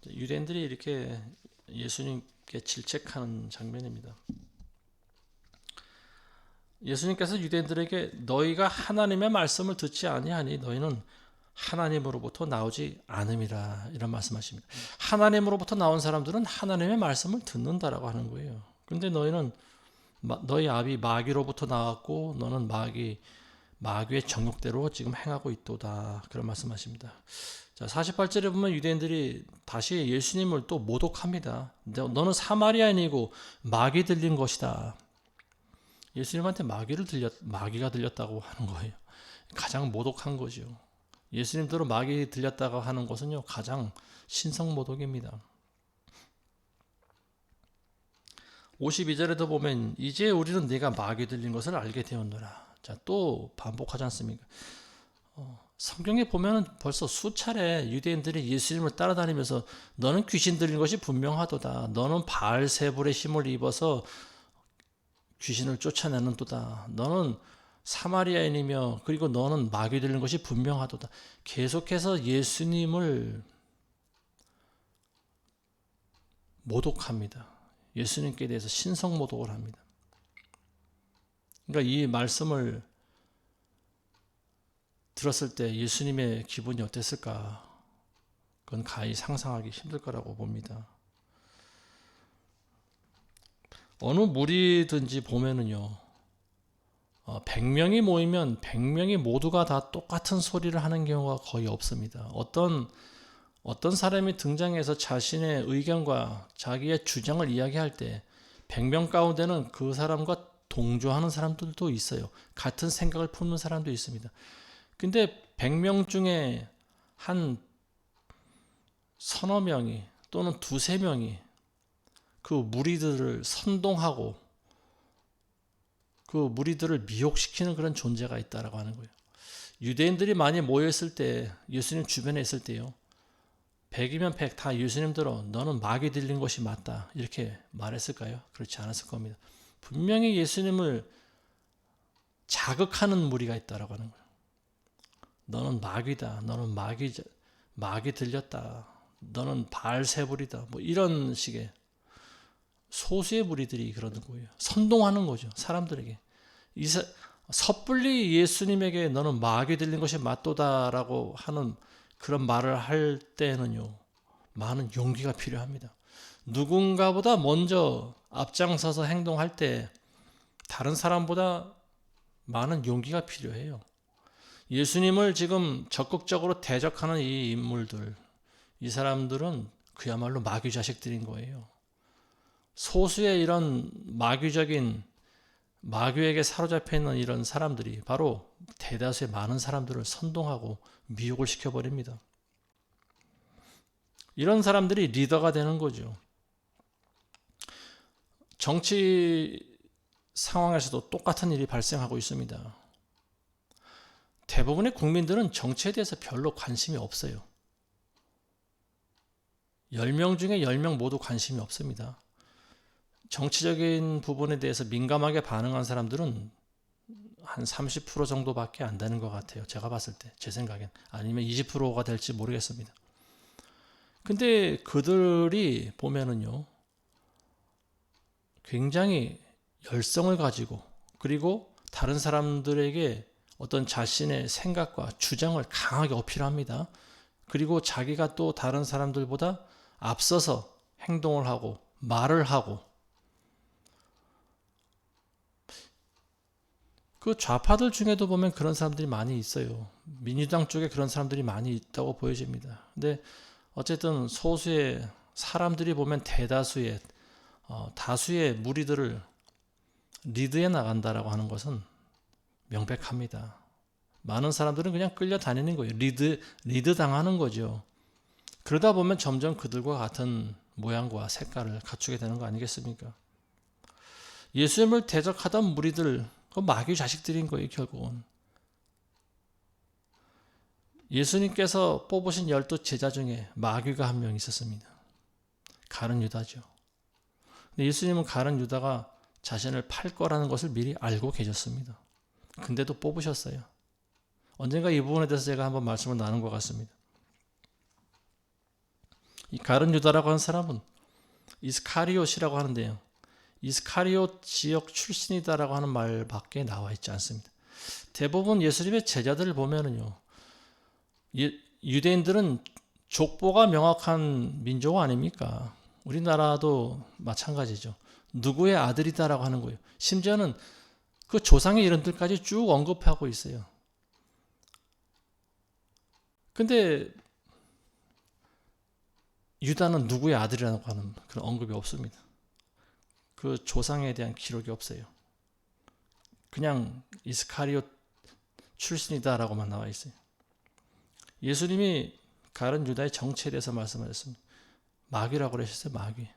유대인들이 이렇게 예수님께 질책하는 장면입니다. 예수님께서 유대인들에게 너희가 하나님의 말씀을 듣지 아니하니 너희는 하나님으로부터 나오지 않음이라 이런 말씀하십니다. 하나님으로부터 나온 사람들은 하나님의 말씀을 듣는다라고 하는 거예요. 그런데 너희는 너희 아비 마귀로부터 나왔고 너는 마귀의 정욕대로 지금 행하고 있도다 그런 말씀하십니다. 자, 48절에 보면 유대인들이 다시 예수님을 또 모독합니다. 너는 사마리아인이고 마귀 들린 것이다. 예수님한테 마귀가 들렸다고 하는 거예요. 가장 모독한 거죠. 예수님대로 마귀 들렸다고 하는 것은요, 가장 신성모독입니다. 52절에도 보면 이제 우리는 네가 마귀 들린 것을 알게 되었노라. 자, 또 반복하지 않습니까? 성경에 보면 벌써 수차례 유대인들이 예수님을 따라다니면서 너는 귀신 들린 것이 분명하도다. 너는 바알세불의 힘을 입어서 귀신을 쫓아내는도다. 너는 사마리아인이며 그리고 너는 마귀 들린 것이 분명하도다. 계속해서 예수님을 모독합니다. 예수님께 대해서 신성모독을 합니다. 그러니까 이 말씀을 들었을 때 예수님의 기분이 어땠을까? 그건 가히 상상하기 힘들 거라고 봅니다. 어느 무리든지 보면은요, 100명이 모이면 100명이 모두가 다 똑같은 소리를 하는 경우가 거의 없습니다. 어떤 사람이 등장해서 자신의 의견과 자기의 주장을 이야기할 때 100명 가운데는 그 사람과 동조하는 사람들도 있어요. 같은 생각을 품는 사람도 있습니다. 근데 100명 중에 한 서너 명이 또는 두세 명이 그 무리들을 선동하고 그 무리들을 미혹시키는 그런 존재가 있다라고 하는 거예요. 유대인들이 많이 모여있을 때, 예수님 주변에 있을 때요, 100이면 100 다 예수님대로 너는 마귀 들린 것이 맞다 이렇게 말했을까요? 그렇지 않았을 겁니다. 분명히 예수님을 자극하는 무리가 있다라고 하는 거예요. 너는 마귀다. 너는 마귀 들렸다. 너는 바알세불이다. 뭐 이런 식의 소수의 무리들이 그러는 거예요. 선동하는 거죠. 사람들에게. 섣불리 예수님에게 너는 마귀 들린 것이 맞도다라고 하는 그런 말을 할 때는요, 많은 용기가 필요합니다. 누군가보다 먼저 앞장서서 행동할 때 다른 사람보다 많은 용기가 필요해요. 예수님을 지금 적극적으로 대적하는 이 인물들, 이 사람들은 그야말로 마귀 자식들인 거예요. 소수의 이런 마귀에게 사로잡혀 있는 이런 사람들이 바로 대다수의 많은 사람들을 선동하고 미혹을 시켜버립니다. 이런 사람들이 리더가 되는 거죠. 정치 상황에서도 똑같은 일이 발생하고 있습니다. 대부분의 국민들은 정치에 대해서 별로 관심이 없어요. 10명 중에 10명 모두 관심이 없습니다. 정치적인 부분에 대해서 민감하게 반응한 사람들은 한 30% 정도밖에 안 되는 것 같아요. 제가 봤을 때, 제 생각엔. 아니면 20%가 될지 모르겠습니다. 근데 그들이 보면은요, 굉장히 열성을 가지고, 그리고 다른 사람들에게 어떤 자신의 생각과 주장을 강하게 어필합니다. 그리고 자기가 또 다른 사람들보다 앞서서 행동을 하고 말을 하고, 그 좌파들 중에도 보면 그런 사람들이 많이 있어요. 민주당 쪽에 그런 사람들이 많이 있다고 보여집니다. 근데 어쨌든 소수의 사람들이 보면 대다수의 다수의 무리들을 리드해 나간다라고 하는 것은 명백합니다. 많은 사람들은 그냥 끌려다니는 거예요. 리드 당하는 거죠. 그러다 보면 점점 그들과 같은 모양과 색깔을 갖추게 되는 거 아니겠습니까? 예수님을 대적하던 무리들, 그 마귀 자식들인 거예요, 결국은. 예수님께서 뽑으신 12 제자 중에 마귀가 한 명 있었습니다. 가룟 유다죠. 근데 예수님은 가룟 유다가 자신을 팔 거라는 것을 미리 알고 계셨습니다. 근데도 뽑으셨어요. 언젠가 이 부분에 대해서 제가 한번 말씀을 나눈 것 같습니다. 이 가룟 유다라고 하는 사람은 이스카리옷이라고 하는데요, 이스카리옷 지역 출신이다라고 하는 말밖에 나와 있지 않습니다. 대부분 예수님의 제자들을 보면은요, 유대인들은 족보가 명확한 민족 아닙니까? 우리나라도 마찬가지죠. 누구의 아들이다라고 하는 거예요. 심지어는 그 조상의 이름들까지 쭉 언급하고 있어요. 근데 유다는 누구의 아들이라고 하는 그런 언급이 없습니다. 그 조상에 대한 기록이 없어요. 그냥 이스카리옷 출신이다라고만 나와 있어요. 예수님이 가룟 유다의 정체에 대해서 말씀하셨습니다. 마귀라고 그러셨어요. 마귀.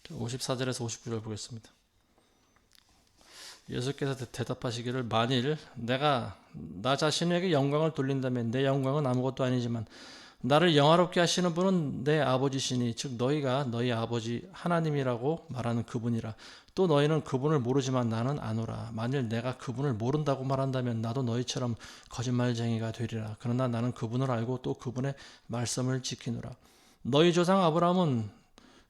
자, 54절에서 59절 보겠습니다. 예수께서 대답하시기를, 만일 내가 나 자신에게 영광을 돌린다면 내 영광은 아무것도 아니지만 나를 영화롭게 하시는 분은 내 아버지시니, 즉 너희가 너희 아버지 하나님이라고 말하는 그분이라. 또 너희는 그분을 모르지만 나는 아노라. 만일 내가 그분을 모른다고 말한다면 나도 너희처럼 거짓말쟁이가 되리라. 그러나 나는 그분을 알고 또 그분의 말씀을 지키노라. 너희 조상 아브라함은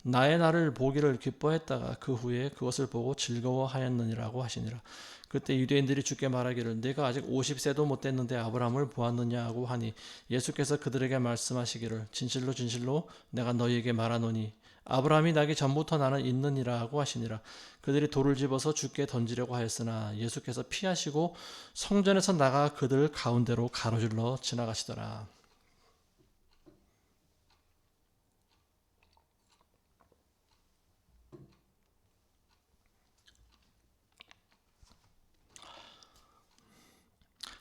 나의 날을 보기를 기뻐했다가 그 후에 그것을 보고 즐거워하였느니라고 하시니라. 그때 유대인들이 주께 말하기를, 내가 아직 50세도 못 됐는데 아브라함을 보았느냐고 하니, 예수께서 그들에게 말씀하시기를, 진실로 진실로 내가 너희에게 말하노니 아브라함이 나기 전부터 나는 있느니라 하고 하시니라. 그들이 돌을 집어서 주께 던지려고 하였으나 예수께서 피하시고 성전에서 나가 그들 가운데로 가로질러 지나가시더라.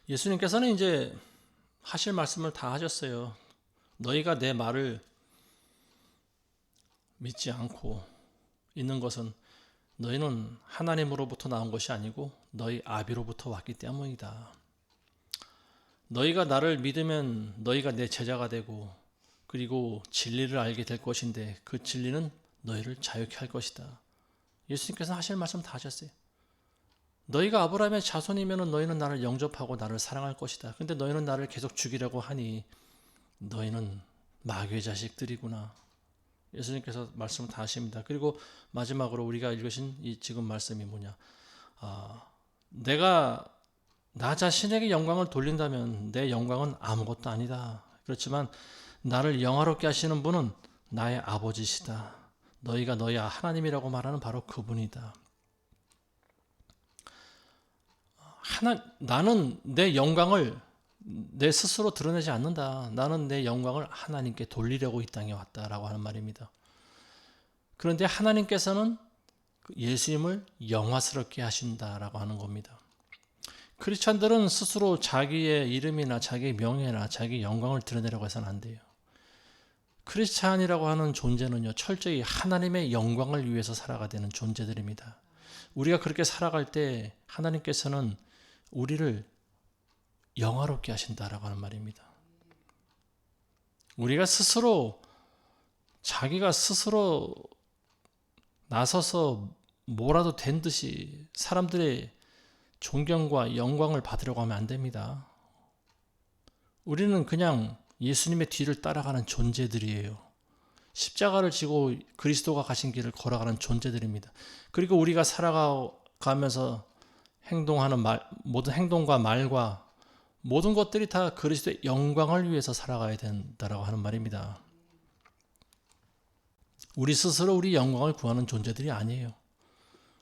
예수님께서는 이제 하실 말씀을 다 하셨어요. 너희가 내 말을 믿지 않고 있는 것은 너희는 하나님으로부터 나온 것이 아니고 너희 아비로부터 왔기 때문이다. 너희가 나를 믿으면 너희가 내 제자가 되고 그리고 진리를 알게 될 것인데 그 진리는 너희를 자유케 할 것이다. 예수님께서 하실 말씀 다 하셨어요. 너희가 아브라함의 자손이면 너희는 나를 영접하고 나를 사랑할 것이다. 근데 너희는 나를 계속 죽이려고 하니 너희는 마귀의 자식들이구나. 예수님께서 말씀을 다 하십니다. 그리고 마지막으로 우리가 읽으신 이 지금 말씀이 뭐냐. 내가 나 자신에게 영광을 돌린다면 내 영광은 아무것도 아니다. 그렇지만 나를 영화롭게 하시는 분은 나의 아버지시다. 너희가 너희 하나님이라고 말하는 바로 그분이다. 나는 내 영광을 내 스스로 드러내지 않는다. 나는 내 영광을 하나님께 돌리려고 이 땅에 왔다라고 하는 말입니다. 그런데 하나님께서는 예수님을 영화스럽게 하신다라고 하는 겁니다. 크리스찬들은 스스로 자기의 이름이나 자기의 명예나 자기의 영광을 드러내려고 해서는 안 돼요. 크리스찬이라고 하는 존재는요, 철저히 하나님의 영광을 위해서 살아가야 되는 존재들입니다. 우리가 그렇게 살아갈 때 하나님께서는 우리를 영화롭게 하신다라고 하는 말입니다. 우리가 스스로 자기가 스스로 나서서 뭐라도 된 듯이 사람들의 존경과 영광을 받으려고 하면 안 됩니다. 우리는 그냥 예수님의 뒤를 따라가는 존재들이에요. 십자가를 지고 그리스도가 가신 길을 걸어가는 존재들입니다. 그리고 우리가 살아가면서 행동하는 모든 행동과 말과 모든 것들이 다 그리스도의 영광을 위해서 살아가야 된다라고 하는 말입니다. 우리 스스로 우리 영광을 구하는 존재들이 아니에요.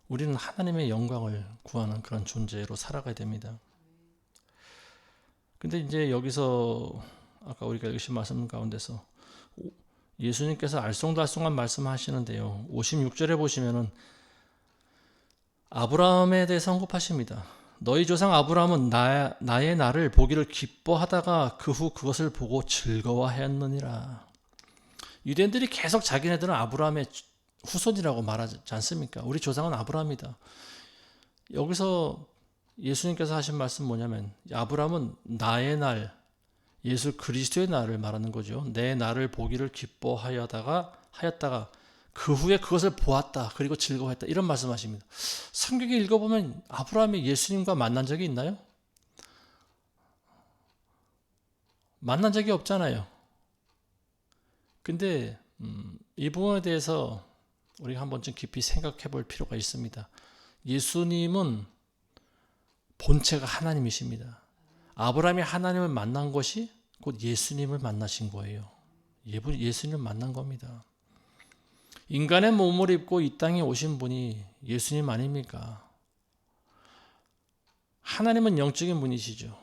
우리는 하나님의 영광을 구하는 그런 존재로 살아가야 됩니다. 근데 이제 여기서 아까 우리가 읽으신 말씀 가운데서 예수님께서 알쏭달쏭한 말씀하시는데요. 56절에 보시면은 아브라함에 대해서 언급하십니다. 너희 조상 아브라함은 나의 날을 보기를 기뻐하다가 그 후 그것을 보고 즐거워하였느니라. 유대인들이 계속 자기네들은 아브라함의 후손이라고 말하지 않습니까? 우리 조상은 아브라함이다. 여기서 예수님께서 하신 말씀 뭐냐면 아브라함은 나의 날, 예수 그리스도의 날을 말하는 거죠. 내 날을 보기를 기뻐하였다가 그 후에 그것을 보았다. 그리고 즐거워했다. 이런 말씀하십니다. 성경에 읽어보면 아브라함이 예수님과 만난 적이 있나요? 만난 적이 없잖아요. 근데 이 부분에 대해서 우리가 한 번쯤 깊이 생각해 볼 필요가 있습니다. 예수님은 본체가 하나님이십니다. 아브라함이 하나님을 만난 것이 곧 예수님을 만나신 거예요. 예수님을 만난 겁니다. 인간의 몸을 입고 이 땅에 오신 분이 예수님 아닙니까? 하나님은 영적인 분이시죠.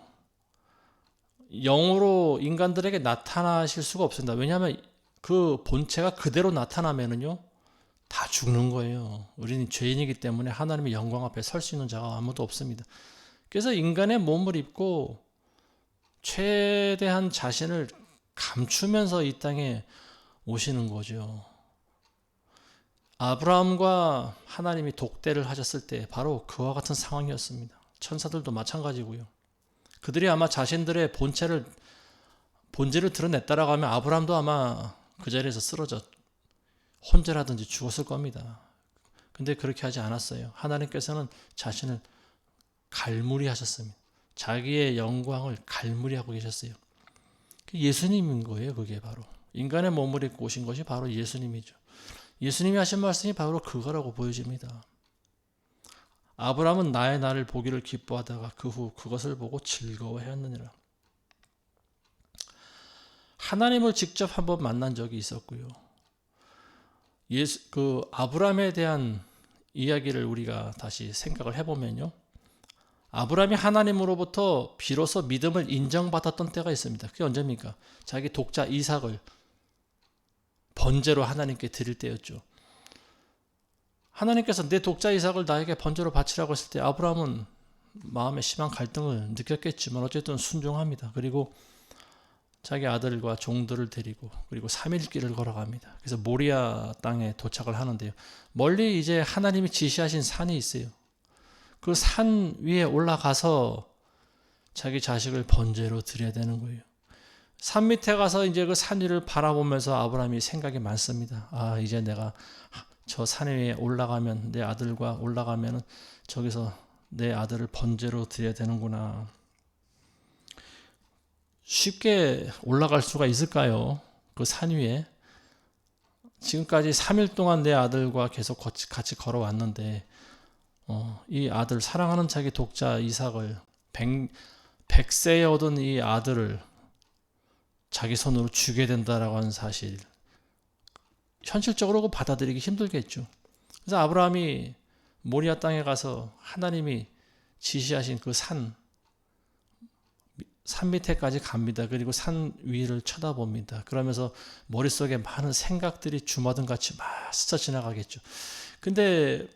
영으로 인간들에게 나타나실 수가 없습니다. 왜냐하면 그 본체가 그대로 나타나면은요, 다 죽는 거예요. 우리는 죄인이기 때문에 하나님의 영광 앞에 설 수 있는 자가 아무도 없습니다. 그래서 인간의 몸을 입고 최대한 자신을 감추면서 이 땅에 오시는 거죠. 아브라함과 하나님이 독대를 하셨을 때 바로 그와 같은 상황이었습니다. 천사들도 마찬가지고요. 그들이 아마 자신들의 본질을 드러냈다라고 하면 아브라함도 아마 그 자리에서 쓰러져 혼절하든지 죽었을 겁니다. 근데 그렇게 하지 않았어요. 하나님께서는 자신을 갈무리 하셨습니다. 자기의 영광을 갈무리 하고 계셨어요. 예수님인 거예요. 그게 바로 인간의 몸을 입고 오신 것이 바로 예수님이죠. 예수님이 하신 말씀이 바로 그거라고 보여집니다. 아브라함은 나의 날을 보기를 기뻐하다가 그 후 그것을 보고 즐거워하였느니라. 하나님을 직접 한번 만난 적이 있었고요. 그 아브라함에 대한 이야기를 우리가 다시 생각을 해보면요. 아브라함이 하나님으로부터 비로소 믿음을 인정받았던 때가 있습니다. 그게 언제입니까? 자기 독자 이삭을 번제로 하나님께 드릴 때였죠. 하나님께서 내 독자 이삭을 나에게 번제로 바치라고 했을 때 아브라함은 마음에 심한 갈등을 느꼈겠지만 어쨌든 순종합니다. 그리고 자기 아들과 종들을 데리고 그리고 3일 길을 걸어갑니다. 그래서 모리아 땅에 도착을 하는데요. 멀리 이제 하나님이 지시하신 산이 있어요. 그 산 위에 올라가서 자기 자식을 번제로 드려야 되는 거예요. 산 밑에 가서 이제 그 산 위를 바라보면서 아브라함이 생각이 많습니다. 아, 이제 내가 저 산 위에 올라가면 내 아들과 올라가면은 저기서 내 아들을 번제로 드려야 되는구나. 쉽게 올라갈 수가 있을까요? 그 산 위에. 지금까지 3일 동안 내 아들과 계속 같이 걸어왔는데 이 아들, 사랑하는 자기 독자 이삭을 100세에 얻은 이 아들을 자기 손으로 주게 된다라고 하는 사실, 현실적으로 받아들이기 힘들겠죠. 그래서 아브라함이 모리아 땅에 가서 하나님이 지시하신 그 산 밑에까지 갑니다. 그리고 산 위를 쳐다봅니다. 그러면서 머릿속에 많은 생각들이 주마등같이 막 스쳐 지나가겠죠. 근데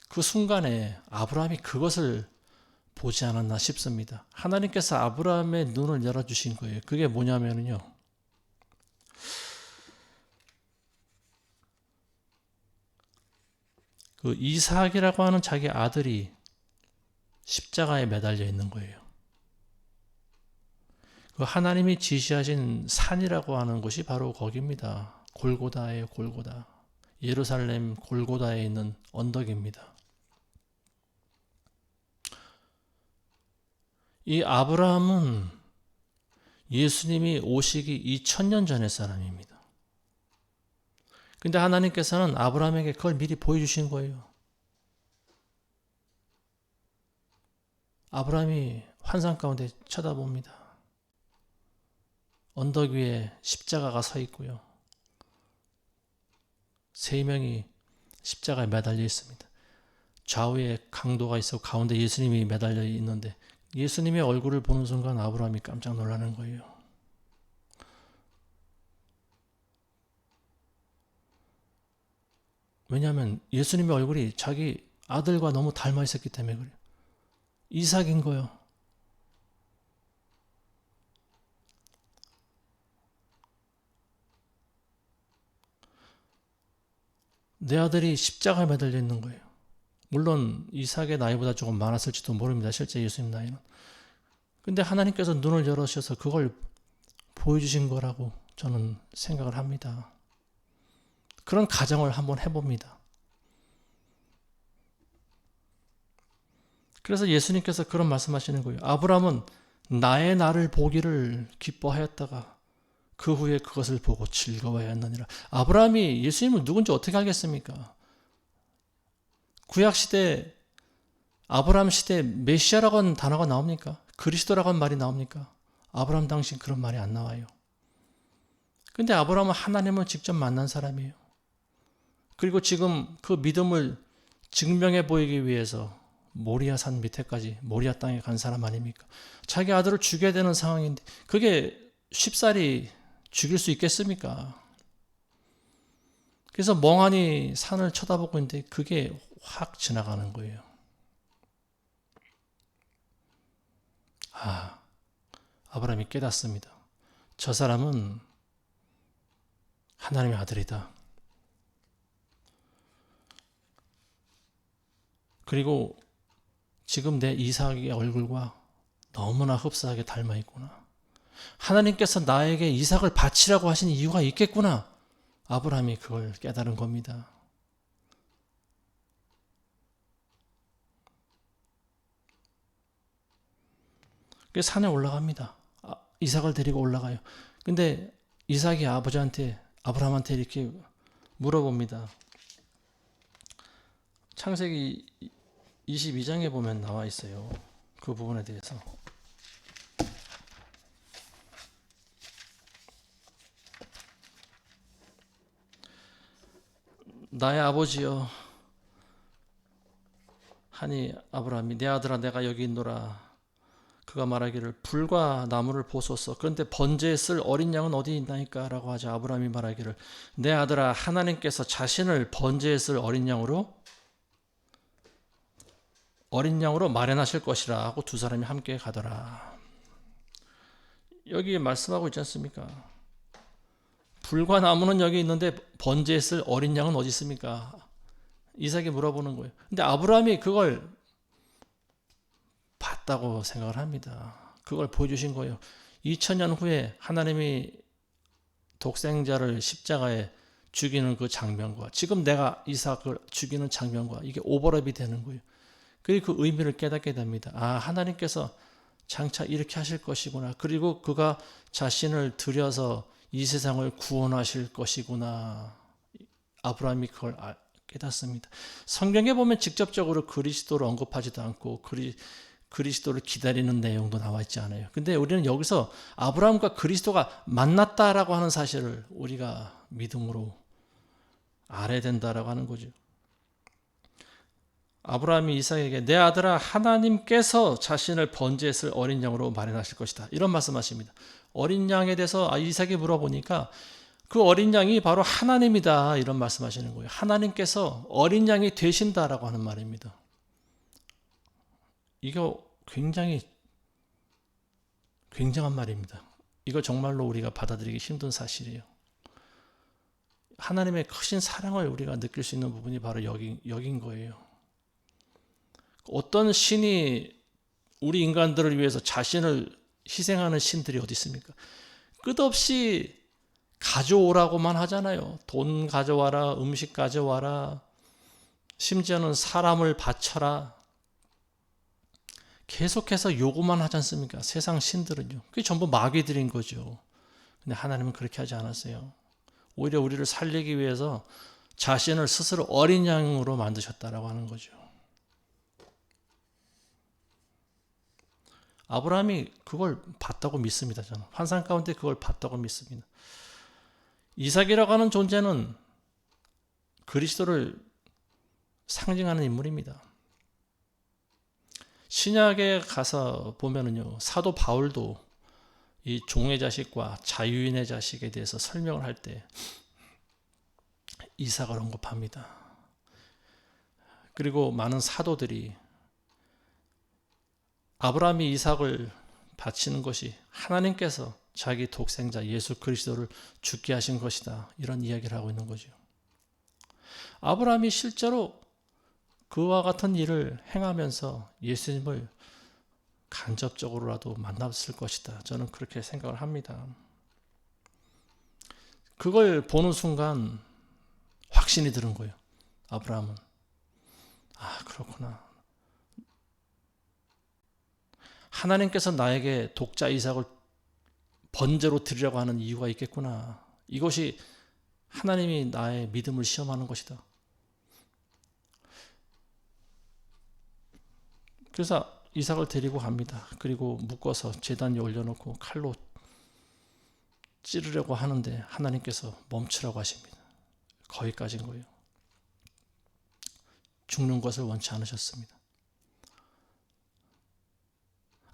그 순간에 아브라함이 그것을 보지 않았나 싶습니다. 하나님께서 아브라함의 눈을 열어주신 거예요. 그게 뭐냐면요. 그 이삭이라고 하는 자기 아들이 십자가에 매달려 있는 거예요. 그 하나님이 지시하신 산이라고 하는 곳이 바로 거기입니다. 골고다예요, 골고다. 예루살렘 골고다에 있는 언덕입니다. 이 아브라함은 예수님이 오시기 2000년 전의 사람입니다. 근데 하나님께서는 아브라함에게 그걸 미리 보여주신 거예요. 아브라함이 환상 가운데 쳐다봅니다. 언덕 위에 십자가가 서 있고요. 3명이 십자가에 매달려 있습니다. 좌우에 강도가 있어 가운데 예수님이 매달려 있는데 예수님의 얼굴을 보는 순간 아브라함이 깜짝 놀라는 거예요. 왜냐하면 예수님의 얼굴이 자기 아들과 너무 닮아 있었기 때문에 그래요. 이삭인 거예요. 내 아들이 십자가에 매달려 있는 거예요. 물론 이삭의 나이보다 조금 많았을지도 모릅니다. 실제 예수님 나이는. 근데 하나님께서 눈을 열으셔서 그걸 보여주신 거라고 저는 생각을 합니다. 그런 가정을 한번 해봅니다. 그래서 예수님께서 그런 말씀하시는 거예요. 아브라함은 나의 날을 보기를 기뻐하였다가 그 후에 그것을 보고 즐거워하였느니라. 아브라함이 예수님을 누군지 어떻게 알겠습니까? 구약시대 아브라함 시대에 메시아라고 하는 단어가 나옵니까? 그리스도라고 하는 말이 나옵니까? 아브라함 당시 그런 말이 안 나와요. 근데 아브라함은 하나님을 직접 만난 사람이에요. 그리고 지금 그 믿음을 증명해 보이기 위해서 모리아 산 밑에까지 모리아 땅에 간 사람 아닙니까? 자기 아들을 죽여야 되는 상황인데 그게 쉽사리 죽일 수 있겠습니까? 그래서 멍하니 산을 쳐다보고 있는데 그게 확 지나가는 거예요. 아브라함이 깨닫습니다. 저 사람은 하나님의 아들이다. 그리고 지금 내 이삭의 얼굴과 너무나 흡사하게 닮아 있구나. 하나님께서 나에게 이삭을 바치라고 하신 이유가 있겠구나. 아브라함이 그걸 깨달은 겁니다. 그래서 산에 올라갑니다. 이삭을 데리고 올라가요. 근데 이삭이 아브라함한테 이렇게 물어봅니다. 창세기 22장에 보면 나와 있어요. 그 부분에 대해서. 나의 아버지여 하니 아브라함이 내 아들아 내가 여기 있노라. 그가 말하기를 불과 나무를 보소서. 그런데 번제에 쓸 어린 양은 어디 있나이까? 라고 하자 아브라함이 말하기를 내 아들아 하나님께서 자신을 번제에 쓸 어린 양으로 마련하실 것이라 하고 두 사람이 함께 가더라. 여기 말씀하고 있지 않습니까? 불과 나무는 여기 있는데 번제에 쓸 어린 양은 어디 있습니까? 이삭이 물어보는 거예요. 근데 아브라함이 그걸 봤다고 생각을 합니다. 그걸 보여주신 거예요. 2000년 후에 하나님이 독생자를 십자가에 죽이는 그 장면과 지금 내가 이삭을 죽이는 장면과 이게 오버랩이 되는 거예요. 그리고 그 의미를 깨닫게 됩니다. 아, 하나님께서 장차 이렇게 하실 것이구나. 그리고 그가 자신을 들여서 이 세상을 구원하실 것이구나. 아브라함이 그걸 깨닫습니다. 성경에 보면 직접적으로 그리스도를 언급하지도 않고 그리스도를 기다리는 내용도 나와 있지 않아요. 근데 우리는 여기서 아브라함과 그리스도가 만났다라고 하는 사실을 우리가 믿음으로 알아야 된다라고 하는 거죠. 아브라함이 이삭에게 내 아들아 하나님께서 자신을 번제에 쓸 어린 양으로 마련하실 것이다. 이런 말씀하십니다. 어린 양에 대해서 이삭이 물어보니까 그 어린 양이 바로 하나님이다. 이런 말씀하시는 거예요. 하나님께서 어린 양이 되신다라고 하는 말입니다. 이거 굉장히 굉장한 말입니다. 이거 정말로 우리가 받아들이기 힘든 사실이에요. 하나님의 크신 사랑을 우리가 느낄 수 있는 부분이 바로 여긴 거예요. 어떤 신이 우리 인간들을 위해서 자신을 희생하는 신들이 어디 있습니까? 끝없이 가져오라고만 하잖아요. 돈 가져와라, 음식 가져와라, 심지어는 사람을 바쳐라. 계속해서 요구만 하지 않습니까? 세상 신들은요. 그게 전부 마귀들인 거죠. 근데 하나님은 그렇게 하지 않았어요. 오히려 우리를 살리기 위해서 자신을 스스로 어린 양으로 만드셨다라고 하는 거죠. 아브라함이 그걸 봤다고 믿습니다. 저는 환상 가운데 그걸 봤다고 믿습니다. 이삭이라고 하는 존재는 그리스도를 상징하는 인물입니다. 신약에 가서 보면은요, 사도 바울도 이 종의 자식과 자유인의 자식에 대해서 설명을 할 때 이삭을 언급합니다. 그리고 많은 사도들이 아브라함이 이삭을 바치는 것이 하나님께서 자기 독생자 예수 그리스도를 죽게 하신 것이다. 이런 이야기를 하고 있는 거죠. 아브라함이 실제로 그와 같은 일을 행하면서 예수님을 간접적으로라도 만났을 것이다. 저는 그렇게 생각을 합니다. 그걸 보는 순간 확신이 드는 거예요. 아브라함은. 아, 그렇구나. 하나님께서 나에게 독자 이삭을 번제로 드리려고 하는 이유가 있겠구나. 이것이 하나님이 나의 믿음을 시험하는 것이다. 그래서 이삭을 데리고 갑니다. 그리고 묶어서 제단 위에 올려놓고 칼로 찌르려고 하는데 하나님께서 멈추라고 하십니다. 거기까지인 거예요. 죽는 것을 원치 않으셨습니다.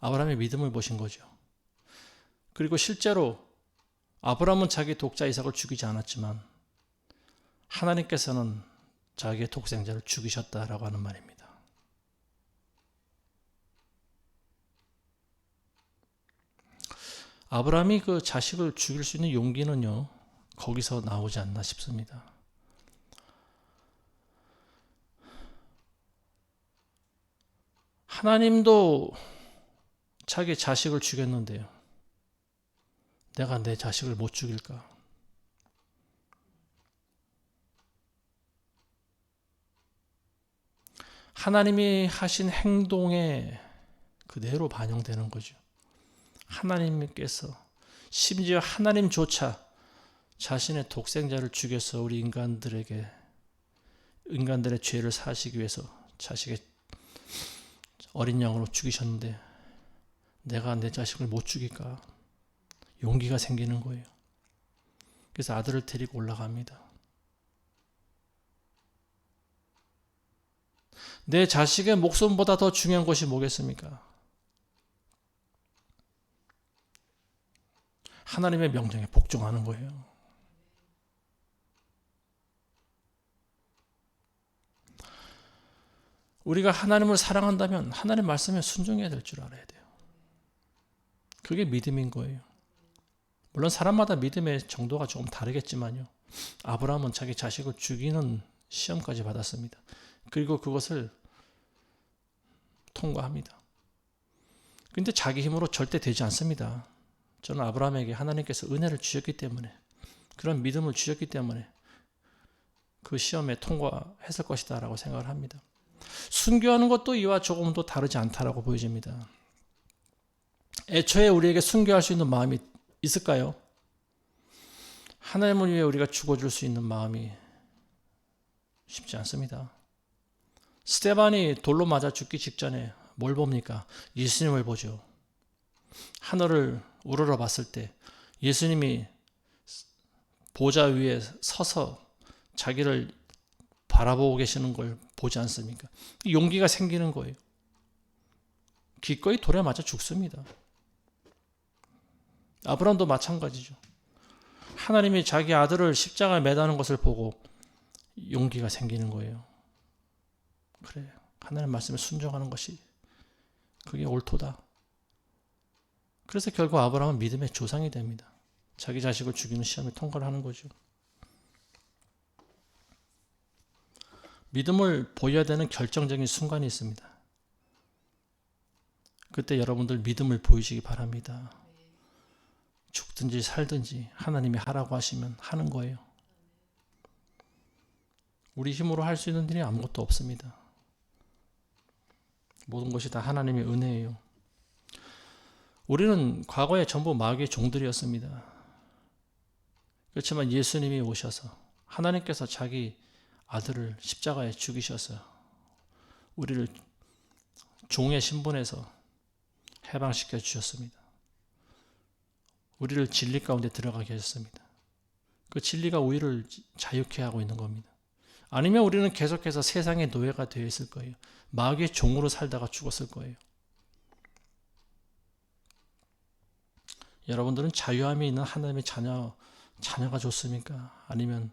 아브라함의 믿음을 보신 거죠. 그리고 실제로 아브라함은 자기 독자 이삭을 죽이지 않았지만 하나님께서는 자기의 독생자를 죽이셨다라고 하는 말입니다. 아브라함이 그 자식을 죽일 수 있는 용기는요, 거기서 나오지 않나 싶습니다. 하나님도 자기 자식을 죽였는데요. 내가 내 자식을 못 죽일까? 하나님이 하신 행동에 그대로 반영되는 거죠. 하나님께서 심지어 하나님조차 자신의 독생자를 죽여서 우리 인간들의 죄를 사하시기 위해서 자식의 어린 양으로 죽이셨는데 내가 내 자식을 못 죽일까? 용기가 생기는 거예요. 그래서 아들을 데리고 올라갑니다. 내 자식의 목숨보다 더 중요한 것이 뭐겠습니까? 하나님의 명령에 복종하는 거예요. 우리가 하나님을 사랑한다면 하나님 말씀에 순종해야 될 줄 알아야 돼요. 그게 믿음인 거예요. 물론 사람마다 믿음의 정도가 조금 다르겠지만요. 아브라함은 자기 자식을 죽이는 시험까지 받았습니다. 그리고 그것을 통과합니다. 근데 자기 힘으로 절대 되지 않습니다. 저는 아브라함에게 하나님께서 은혜를 주셨기 때문에, 그런 믿음을 주셨기 때문에 그 시험에 통과했을 것이다 라고 생각을 합니다. 순교하는 것도 이와 조금도 다르지 않다라고 보여집니다. 애초에 우리에게 순교할 수 있는 마음이 있을까요? 하나님을 위해 우리가 죽어줄 수 있는 마음이 쉽지 않습니다. 스데반이 돌로 맞아 죽기 직전에 뭘 봅니까? 예수님을 보죠. 하늘을 우러러 봤을 때 예수님이 보좌 위에 서서 자기를 바라보고 계시는 걸 보지 않습니까? 용기가 생기는 거예요. 기꺼이 돌에 맞아 죽습니다. 아브라함도 마찬가지죠. 하나님이 자기 아들을 십자가에 매다는 것을 보고 용기가 생기는 거예요. 그래, 하나님 말씀에 순종하는 것이 그게 옳도다. 그래서 결국 아브라함은 믿음의 조상이 됩니다. 자기 자식을 죽이는 시험에 통과를 하는 거죠. 믿음을 보여야 되는 결정적인 순간이 있습니다. 그때 여러분들 믿음을 보이시기 바랍니다. 죽든지 살든지 하나님이 하라고 하시면 하는 거예요. 우리 힘으로 할 수 있는 일이 아무것도 없습니다. 모든 것이 다 하나님의 은혜예요. 우리는 과거에 전부 마귀의 종들이었습니다. 그렇지만 예수님이 오셔서 하나님께서 자기 아들을 십자가에 죽이셔서 우리를 종의 신분에서 해방시켜 주셨습니다. 우리를 진리 가운데 들어가게 하셨습니다. 그 진리가 우리를 자유케 하고 있는 겁니다. 아니면 우리는 계속해서 세상의 노예가 되어 있을 거예요. 마귀의 종으로 살다가 죽었을 거예요. 여러분들은 자유함이 있는 하나님의 자녀가 좋습니까? 아니면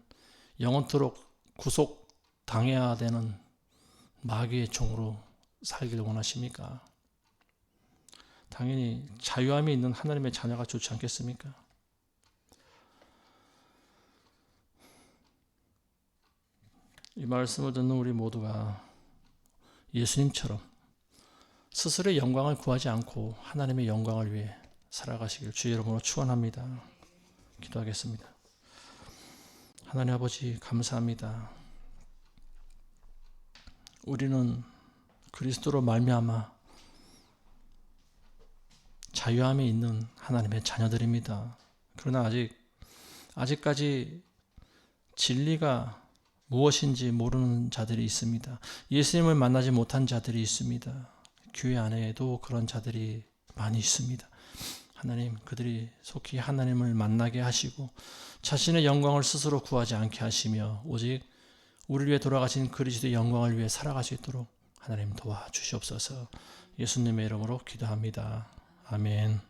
영원토록 구속당해야 되는 마귀의 종으로 살기를 원하십니까? 당연히 자유함이 있는 하나님의 자녀가 좋지 않겠습니까? 이 말씀을 듣는 우리 모두가 예수님처럼 스스로의 영광을 구하지 않고 하나님의 영광을 위해 살아가시길 주의 이름으로 축원합니다. 기도하겠습니다. 하나님 아버지 감사합니다. 우리는 그리스도로 말미암아 자유함이 있는 하나님의 자녀들입니다. 그러나 아직까지 진리가 무엇인지 모르는 자들이 있습니다. 예수님을 만나지 못한 자들이 있습니다. 교회 안에도 그런 자들이 많이 있습니다. 하나님, 그들이 속히 하나님을 만나게 하시고 자신의 영광을 스스로 구하지 않게 하시며 오직 우리를 위해 돌아가신 그리스도의 영광을 위해 살아갈 수 있도록 하나님 도와주시옵소서. 예수님의 이름으로 기도합니다. 아멘.